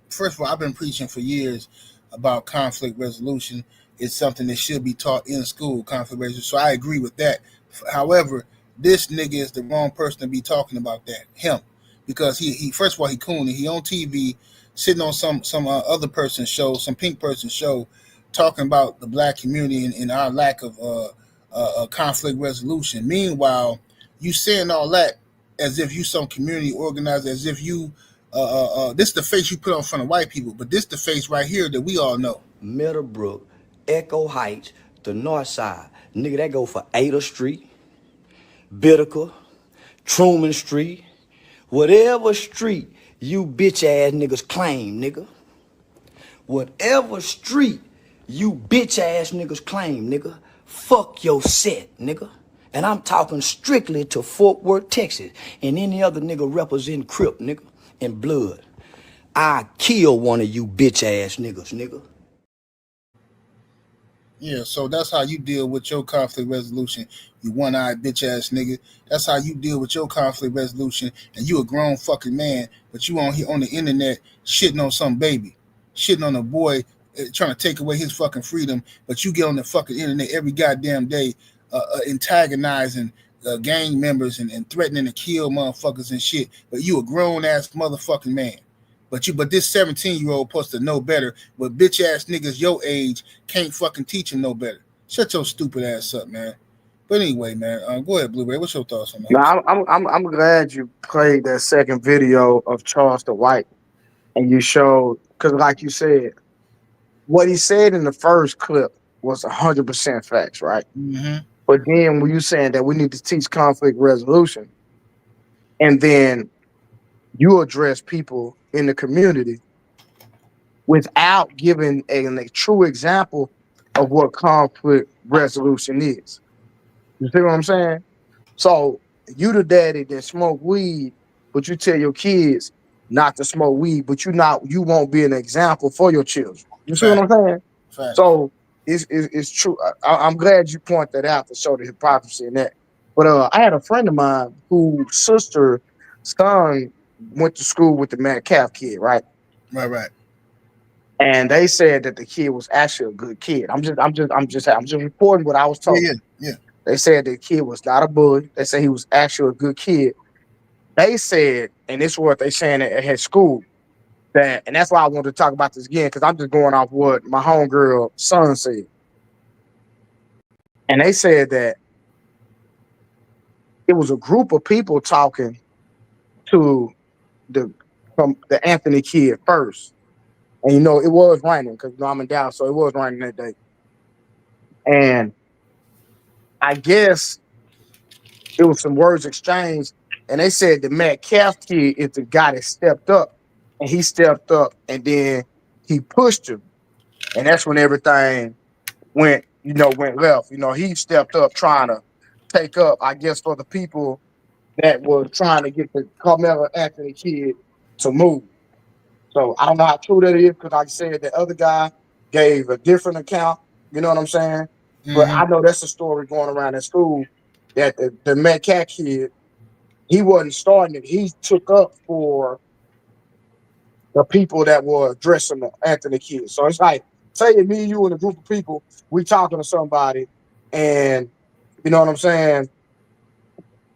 first of all, I've been preaching for years about conflict resolution. It's something that should be taught in school, conflict resolution. So I agree with that. However, this nigga is the wrong person to be talking about that. Him. because he first of all he cooning. He on TV sitting on some other person's show, some pink person's show, talking about the black community and our lack of conflict resolution. Meanwhile, you saying all that as if you some community organizer, as if you this the face you put on front of white people, but this the face right here that we all know. Meadowbrook, Echo Heights, the north side. Nigga, that go for Ada Street, Bittaker, Truman Street, whatever street you bitch ass niggas claim, nigga. Whatever street you bitch ass niggas claim, nigga. Fuck your set, nigga. And I'm talking strictly to Fort Worth, Texas, and any other nigga representing Crip, nigga, and blood. I kill one of you bitch ass niggas, nigga. Yeah, so that's how you deal with your conflict resolution, you one-eyed bitch-ass nigga. That's how you deal with your conflict resolution, and you a grown fucking man, but you on here on the internet shitting on some baby, shitting on a boy, trying to take away his fucking freedom, but you get on the fucking internet every goddamn day antagonizing gang members and threatening to kill motherfuckers and shit, but you a grown-ass motherfucking man. But this 17-year-old supposed to know better, but bitch-ass niggas your age can't fucking teach him no better. Shut your stupid ass up, man. But anyway, man, go ahead, Blueberry. What's your thoughts on that? No, I'm glad you played that second video of Charleston White, and you showed, because like you said, what he said in the first clip was 100% facts, right? Mm-hmm. But then when you saying that we need to teach conflict resolution, and then you address people in the community without giving a true example of what conflict resolution is. You see what I'm saying? So you the daddy that smoke weed, but you tell your kids not to smoke weed, but you won't be an example for your children. You see what I'm saying? Fact. So it's true. I'm glad you point that out to show the hypocrisy in that. But I had a friend of mine whose sister son went to school with the Metcalf kid, right? Right. And they said that the kid was actually a good kid. I'm just reporting what I was told. Yeah. They said the kid was not a bully. They said he was actually a good kid. They said, and this is what they saying at his school, that, and that's why I wanted to talk about this again, because I'm just going off what my homegirl son said. And they said that it was a group of people talking to the Anthony kid first. And it was raining because I'm in Dallas, so it was raining that day. And I guess it was some words exchanged, and they said the Metcalf kid is the guy that stepped up, and he stepped up, and then he pushed him, and that's when everything went left. He stepped up trying to take up, I guess, for the people that were trying to get the Karmelo Anthony kid to move. So I don't know how true that is, because like I said, the other guy gave a different account. You know what I'm saying? Mm-hmm. But I know that's a story going around at school that the Metcalf kid, he wasn't starting it. He took up for the people that were addressing the Anthony kid. So it's like, say me and you and a group of people, we talking to somebody, and you know what I'm saying?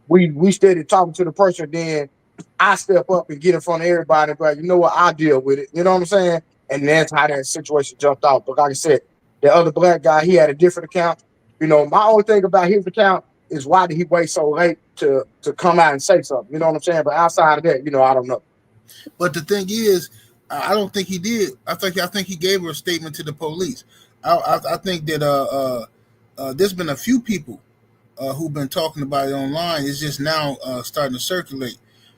We steady talking to the person, then I step up and get in front of everybody and be like, you know what, I'll deal with it. You know what I'm saying? And that's how that situation jumped out. But like I said, the other black guy, he had a different account. My only thing about his account is why did he wait so late to come out and say something? You know what I'm saying? But outside of that, I don't know. But the thing is, I don't think he did. I think he gave her a statement to the police. I think that there's been a few people who've been talking about it online. It's just now starting to circulate.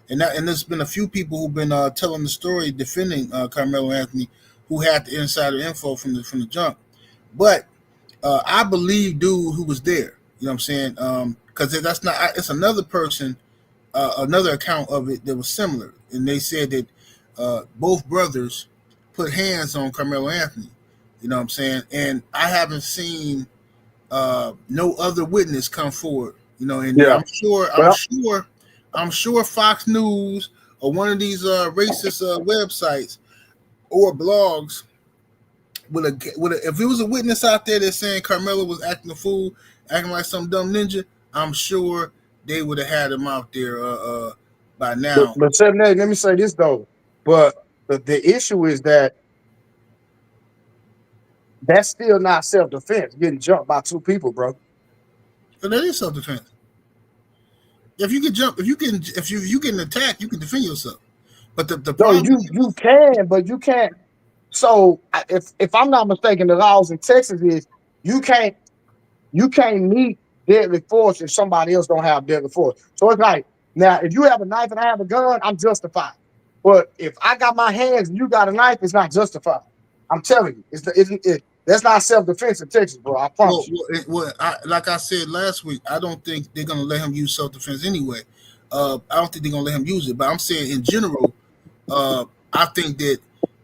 And there's been a few people who've been telling the story defending Karmelo Anthony, who had the insider info from the jump. But I believe dude who was there. You know what I'm saying? Because that's not. It's another person, another account of it that was similar, and they said that both brothers put hands on Karmelo Anthony. You know what I'm saying? And I haven't seen no other witness come forward. And yeah. I'm sure Fox News or one of these racist websites or blogs if it was a witness out there that's saying Karmelo was acting a fool, acting like some dumb ninja, I'm sure they would have had him out there by now. But let me say this though. But the issue is that that's still not self-defense. Getting jumped by two people, bro. But that is self-defense. If you get attacked, you can defend yourself. But the problem, you can, but you can't. So if I'm not mistaken, the laws in Texas is you can't meet deadly force if somebody else don't have deadly force. So it's like, now if you have a knife and I have a gun, I'm justified. But if I got my hands and you got a knife, it's not justified. I'm telling you, that's not self-defense in Texas, bro. I promise you. Like I said last week, I don't think they're gonna let him use self-defense anyway. I don't think they're gonna let him use it. But I'm saying in general, I think that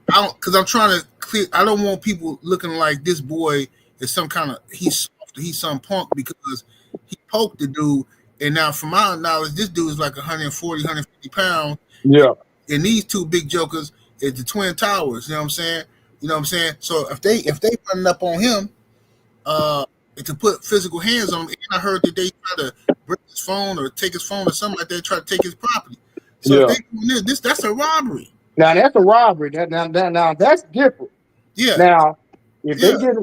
because I'm trying to clear. I don't want people looking like this boy is some kind of he's some punk because he poked the dude. And now, from my knowledge, this dude is like 140, 150 pounds. Yeah. And these two big jokers is the Twin Towers. You know what I'm saying? You know what I'm saying? So if they running up on him, to put physical hands on him, and I heard that they try to break his phone or take his phone or something like that, try to take his property. So if they doing this, that's a robbery. Now that's a robbery. Now that's different. Yeah. Now if they get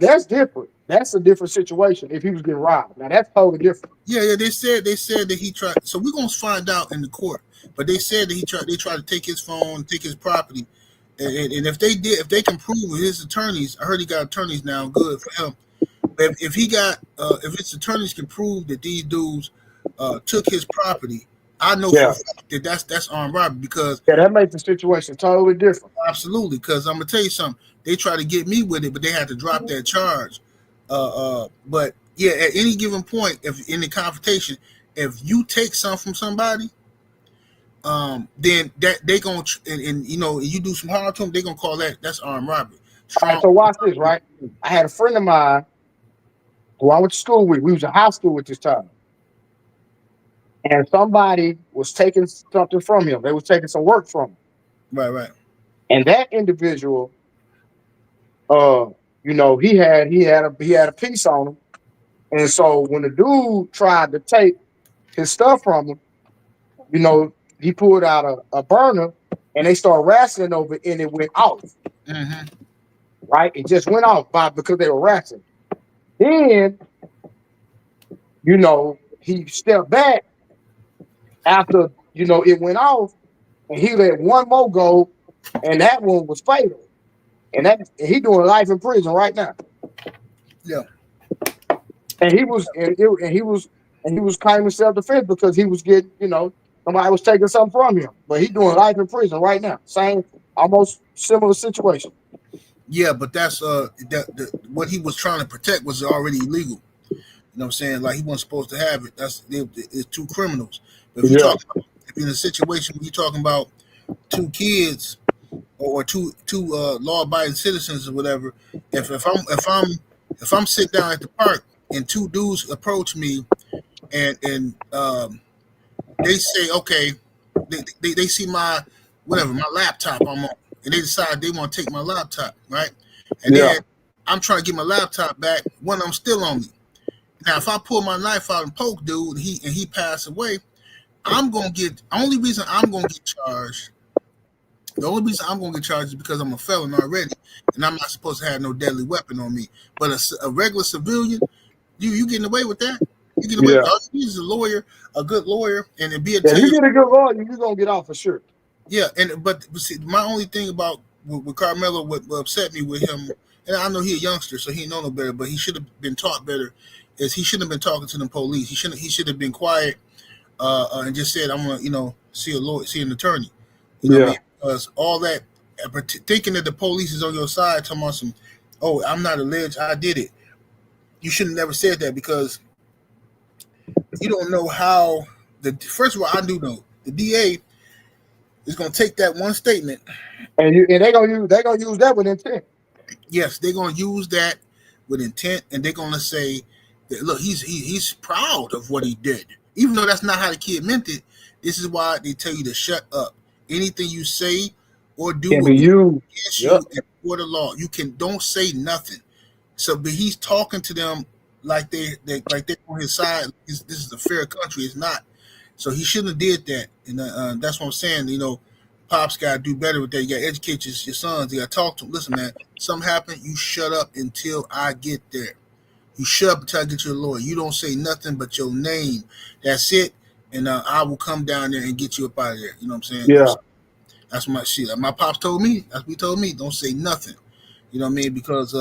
that's different. That's a different situation. If he was getting robbed, now that's totally different. Yeah. They said that he tried. So we're gonna find out in the court. But they said that they tried to take his phone, take his property, and if they can prove with his attorneys, I heard he got attorneys now. Good for him. But if his attorneys can prove that these dudes took his property, I know for a fact that that's armed robbery because that makes the situation totally different. Absolutely, because I'm gonna tell you something. They tried to get me with it, but they had to drop that charge. But yeah, at any given point, if in the confrontation, if you take something from somebody, then that they gonna and you do some harm to them, they gonna call that's armed robbery. Right, so watch this, right? I had a friend of mine who I went to school with. We was in high school at this time. And somebody was taking something from him. They was taking some work from him. Right. And that individual, he had a piece on him. And so when the dude tried to take his stuff from him, he pulled out a burner and they started wrestling over it and it went off. Mm-hmm. Right? It just went off because they were wrestling. Then, he stepped back after, it went off and he let one more go and that one was fatal. And he doing life in prison right now. Yeah. And he was claiming self-defense because he was getting, somebody was taking something from him. But he doing life in prison right now. Same, almost similar situation. Yeah, but that's what he was trying to protect was already illegal. You know what I'm saying? Like he wasn't supposed to have it. It's two criminals. But if you're in a situation where you're talking about two kids or two law-abiding citizens or whatever, if I'm sitting down at the park and two dudes approach me and they say, okay, they see my laptop I'm on, and they decide they want to take my laptop, right? And then I'm trying to get my laptop back when I'm still on me. Now, if I pull my knife out and poke dude and he pass away, the only reason I'm gonna get charged is because I'm a felon already, and I'm not supposed to have no deadly weapon on me. But a regular civilian, you getting away with that? You getting away with all you need is a good lawyer, and it be you get a good lawyer, you're gonna get off for sure. Yeah, but see, my only thing about with Karmelo, what upset me with him, and I know he's a youngster, so he know no better, but he should have been taught better. Is he shouldn't have been talking to the police. He should have been quiet and just said, "I'm gonna, see a lawyer, see an attorney." You know what I mean? Because all that thinking that the police is on your side, talking about some, "Oh, I'm not alleged, I did it." You should have never said that because you don't know how. First of all, I do know the DA is gonna take that one statement, and they're gonna use that with intent. Yes, they're gonna use that with intent, and they're gonna say that look, he's proud of what he did, even though that's not how the kid meant it. This is why they tell you to shut up. Anything you say or do will be used against you before the law. You don't say nothing. So, but he's talking to them like they're on his side. This is a fair country. It's not. So he shouldn't have did that. And that's what I'm saying. Pops got to do better with that. You got to educate your sons. You got to talk to them. Listen, man, something happened. You shut up until I get there. You shut up until I get to the lawyer. You don't say nothing but your name. That's it. And I will come down there and get you up out of there. You know what I'm saying? Yeah. That's my shit. My pops told me. That's what he told me. Don't say nothing. You know what I mean? Because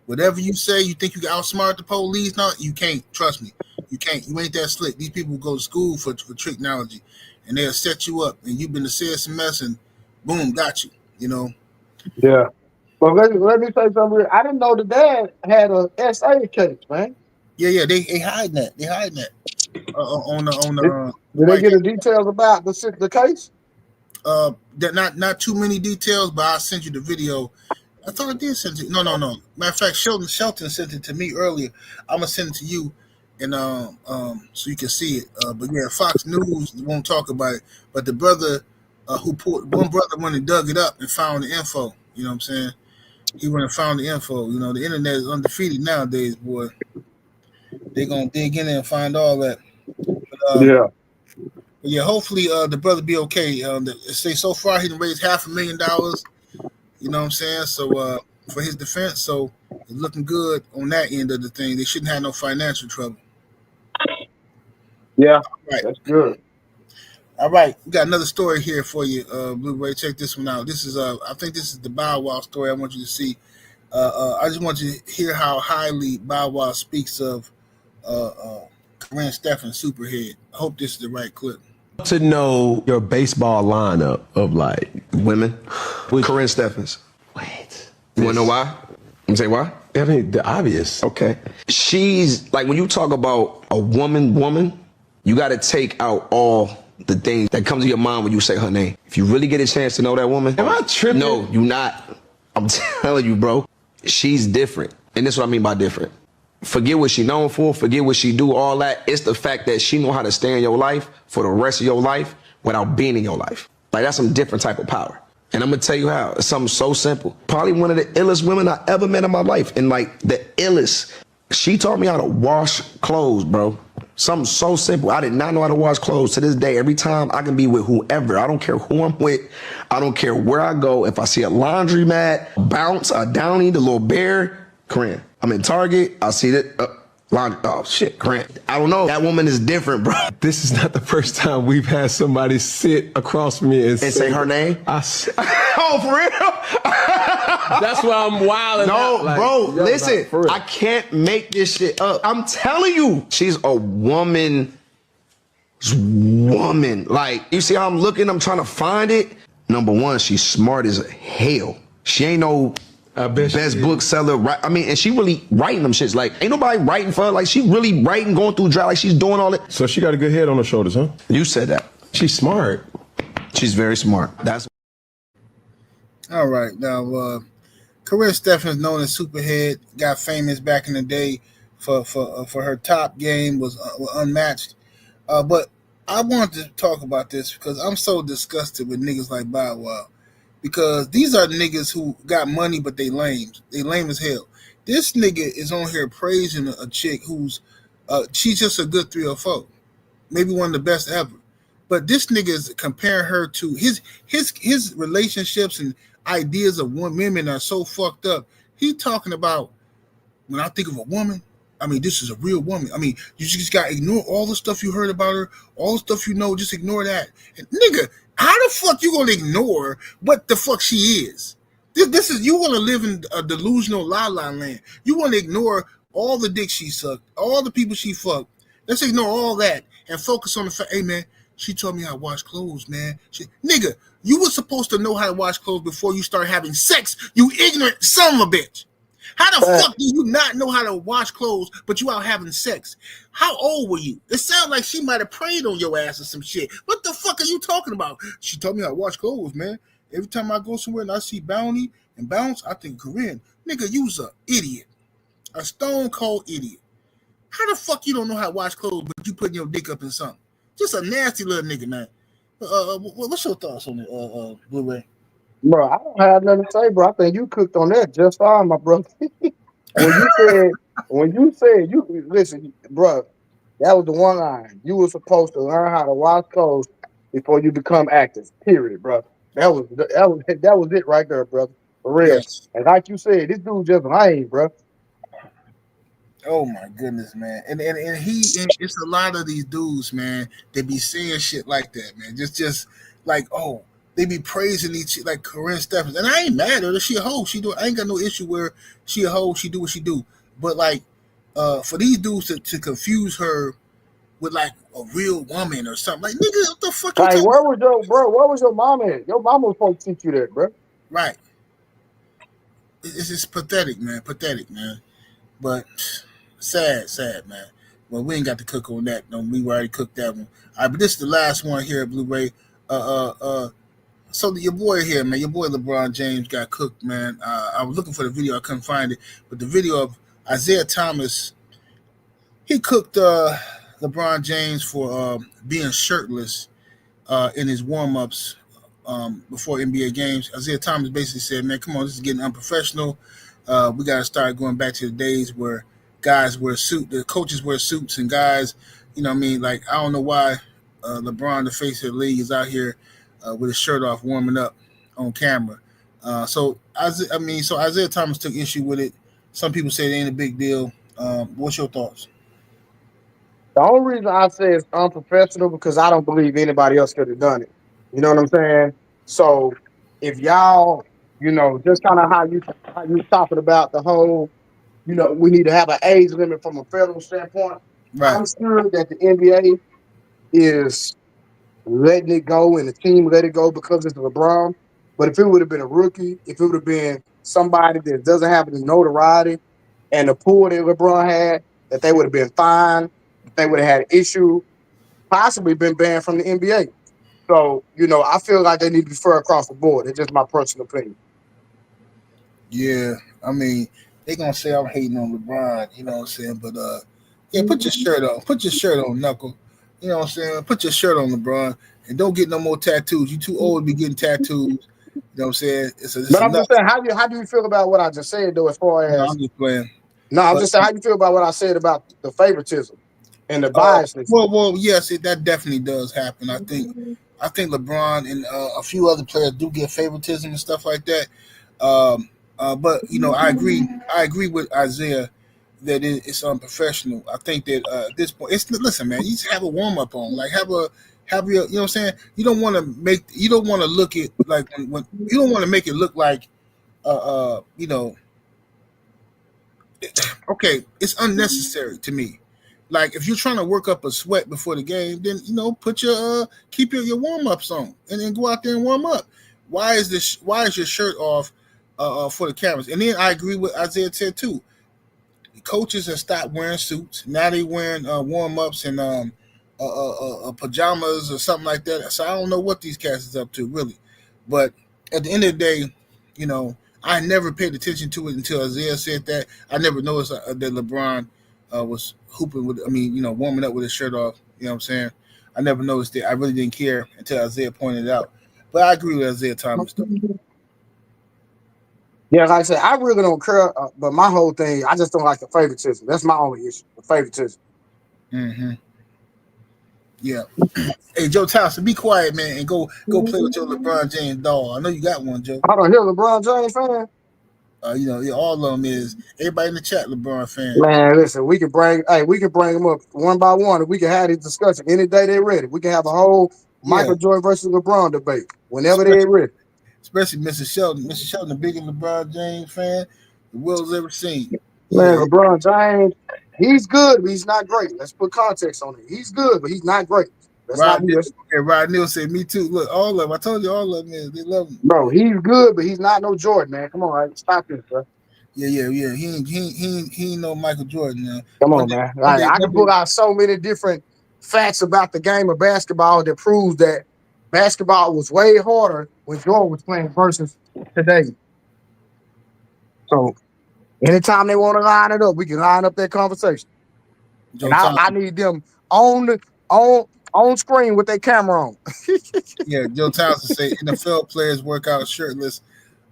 whatever you say, you think you can outsmart the police. No, you can't. Trust me. You can't. You ain't that slick. These people go to school for technology, and they'll set you up. And you've been to say some mess, and boom, got you. Yeah. Well, let me say something. I didn't know the dad had a SA case, man. Yeah. They hiding that. They hiding that. On the. Did they get the details about the case? That not too many details, but I sent you the video. I thought I did send it. No. Matter of fact, Shelton sent it to me earlier. I'm gonna send it to you, and so you can see it. But yeah, Fox News won't talk about it. But the brother one brother went and dug it up and found the info. You know what I'm saying? He went and found the info. The internet is undefeated nowadays, boy. They're gonna dig in there and find all that. But, yeah, hopefully the brother be okay. Say so far he done raised $500,000. You know what I'm saying? So for his defense, so it's looking good on that end of the thing. They shouldn't have no financial trouble. Yeah, right. That's good. All right, we got another story here for you, Blu-ray. Check this one out. This is I think this is the Bow Wow story I want you to see. I just want you to hear how highly Bow Wow speaks of Karrine Steffans, Superhead. I hope this is the right clip. To know your baseball lineup of like women with Karrine Steffans. What? You want to know why? You say why? I mean, the obvious. Okay. She's like, when you talk about a woman, you got to take out all the things that come to your mind when you say her name. If you really get a chance to know that woman. Am I tripping? No, you not. I'm telling you, bro. She's different. And this is what I mean by different. Forget what she known for, forget what she do, all that. It's the fact that she know how to stay in your life for the rest of your life without being in your life. Like, that's some different type of power. And I'm gonna tell you how. It's something so simple. Probably one of the illest women I ever met in my life. And like, the illest. She taught me how to wash clothes, bro. Something so simple. I did not know how to wash clothes. To this day, every time I can be with whoever. I don't care who I'm with. I don't care where I go. If I see a laundromat, a Bounce, a Downy, the little bear, Karrine. I'm in Target. I see that. Laundry. Oh, shit, Karrine. I don't know. That woman is different, bro. This is not the first time we've had somebody sit across from me and say her name? Oh, for real? That's why I'm wilding No, out. Like, bro, listen. like, I can't make this shit up. I'm telling you. She's a woman. Like, you see how I'm looking? I'm trying to find it. Number one, she's smart as hell. She ain't no best bookseller. Right? I mean, and she really writing them shits. Like, ain't nobody writing for her. Like, she really writing, going through dry. Like, she's doing all that. So she got a good head on her shoulders, huh? You said that. She's smart. She's very smart. That's all right. Now, Karrine Steffans, known as Superhead, got famous back in the day for her top game, was unmatched. But I wanted to talk about this because I'm so disgusted with niggas like Bow Wow. Because these are niggas who got money, but they lame. They lame as hell. This nigga is on here praising a chick who's, she's just a good 3 or 4. Maybe one of the best ever. But this nigga is comparing her to his relationships and ideas of women are so fucked up. He talking about, when I think of a woman, I mean, this is a real woman. I mean, you just got to ignore all the stuff you heard about her, all the stuff you know, just ignore that. And nigga, how the fuck you gonna ignore what the fuck she is? This is, you want to live in a delusional la-la land. You want to ignore all the dick she sucked, all the people she fucked. Let's ignore all that and focus on the fact, hey man, she told me how to wash clothes, man. Nigga, you were supposed to know how to wash clothes before you start having sex, you ignorant son of a bitch. How the fuck do you not know how to wash clothes, but you out having sex? How old were you? It sounds like she might have preyed on your ass or some shit. What the fuck are you talking about? She told me how to wash clothes, man. Every time I go somewhere and I see Bounty and Bounce, I think Karrine. Nigga, you's a idiot. A stone cold idiot. How the fuck you don't know how to wash clothes, but you putting your dick up in something? Just a nasty little nigga, man. What's your thoughts on it, Blu-ray? Bro, I don't have nothing to say, bro. I think you cooked on that just fine, my brother. when you said, listen, bro, That was the one line. You were supposed to learn how to wash clothes before you become active. Period, bro. That was it right there, brother. For real. Yes. And like you said, this dude just lame, bro. Oh my goodness, man. It's a lot of these dudes, man. They be saying shit like that, man. Just like, oh, they be praising each like Karrine Steffans, and I ain't mad at her. She a hoe. She do. I ain't got no issue where she a hoe. She do what she do. But like, for these dudes to confuse her with like a real woman or something, like nigga, what the fuck you Like, talking where about? was your bro? Where was your mom at? Your mama was supposed to teach you that, bro. Right. It's just pathetic, man. Pathetic, man. But sad, man. Well, we ain't got to cook on that. No, we already cooked that one. All right, but this is the last one here at Blu-ray. So your boy here, man, your boy LeBron James got cooked, man. I was looking for the video, I couldn't find it, but the video of Isaiah Thomas, he cooked LeBron James for being shirtless in his warm-ups before NBA games. Isaiah Thomas basically said, man, come on, this is getting unprofessional. We got to start going back to the days where guys wear suits, the coaches wear suits, and guys, you know what I mean? Like, I don't know why LeBron, the face of the league, is out here with his shirt off warming up on camera. So Isaiah Thomas took issue with it. Some people say it ain't a big deal. What's your thoughts? The only reason I say it's unprofessional because I don't believe anybody else could have done it. You know what I'm saying? So if y'all, just kind of how you talking about the whole, we need to have an age limit from a federal standpoint. Right. I'm sure that the NBA is letting it go and the team let it go because it's LeBron. But if it would have been a rookie, if it would have been somebody that doesn't have the notoriety and the pool that LeBron had, that they would have been fined, they would have had an issue, possibly been banned from the NBA. So, I feel like they need to be fair across the board. It's just my personal opinion. Yeah, I mean, they gonna say I'm hating on LeBron, you know what I'm saying? But yeah, put your shirt on. Put your shirt on, Knuckle. You know what I'm saying? Put your shirt on, LeBron, and don't get no more tattoos. You too old to be getting tattoos. You know what I'm saying? It's But I'm enough. just saying, how do you feel about what I just said, though, as far No, as I'm just playing. no, I'm But just saying how you feel about what I said about the favoritism and the biasness. well, yes, that definitely does happen. I think LeBron and a few other players do get favoritism and stuff like that. But I agree with Isaiah that it's unprofessional. I think that at this point, listen, man. You just have a warm up on, like have your, you know what I'm saying. You don't want to look at like when you don't want to make it look like okay, it's unnecessary to me. Like if you're trying to work up a sweat before the game, then put your keep your warm ups on and then go out there and warm up. Why is your shirt off for the cameras? And then I agree with Isaiah said too. The coaches have stopped wearing suits. Now they wearing warm ups and pajamas or something like that. So I don't know what these cats is up to really. But at the end of the day, I never paid attention to it until Isaiah said that. I never noticed that LeBron was hooping with, warming up with his shirt off. You know what I'm saying? I never noticed it. I really didn't care until Isaiah pointed it out. But I agree with Isaiah Thomas, though. Yeah, like I said, I really don't care. But my whole thing, I just don't like the favoritism. That's my only issue, the favoritism. Mm-hmm. Yeah. Hey, Joe Thompson, be quiet, man, and go play with your LeBron James doll. I know you got one, Joe. I don't hear LeBron James fan. All of them is everybody in the chat LeBron fan. Man, listen, we can bring them up one by one, and we can have this discussion any day they're ready. We can have a whole Michael Jordan versus LeBron debate whenever they're ready. Especially Mrs. Sheldon. Mrs. Sheldon, the biggest LeBron James fan the world's ever seen. Man, LeBron James, he's good, but he's not great. Let's put context on it. He's good, but he's not great. Rod Neal said, "Me too." Look, all of them. I told you, all of them is. They love him. Bro, he's good, but he's not no Jordan, man. Come on, right? Stop this, bro. Yeah. He ain't no Michael Jordan now. Come on, man. I can pull out so many different facts about the game of basketball that proves that basketball was way harder when Jordan was playing versus today. So anytime they want to line it up, we can line up that conversation. And I need them on screen with their camera on. Yeah, Joe Townsend say NFL players work out shirtless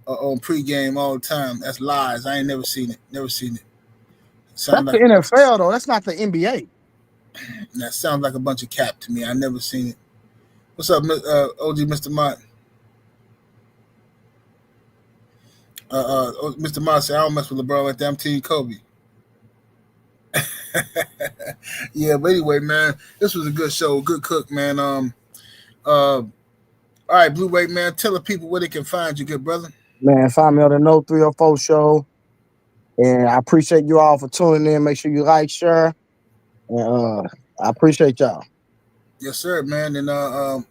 on pregame all the time. That's lies. I ain't never seen it. That's the NFL though. That's not the NBA. That sounds like a bunch of cap to me. I never seen it. What's up, OG Mr. Mott? Mr. Mott said, I don't mess with LeBron like that. I'm Team Kobe. Yeah, but anyway, man, this was a good show, good cook, man. All right, Blue Wave, man, tell the people where they can find you, good brother. Man, find me on the No 304 show. And I appreciate you all for tuning in. Make sure you like, share. And I appreciate y'all. Yes, sir, man. And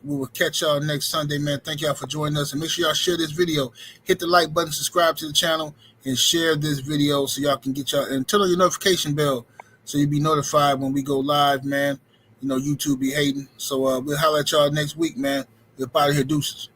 we will catch y'all next Sunday, man. Thank y'all for joining us. And make sure y'all share this video. Hit the like button, subscribe to the channel, and share this video so y'all can get y'all, and turn on your notification bell so you'll be notified when we go live, man. You know, YouTube be hating. So we'll holler at y'all next week, man. We're out of here, deuces.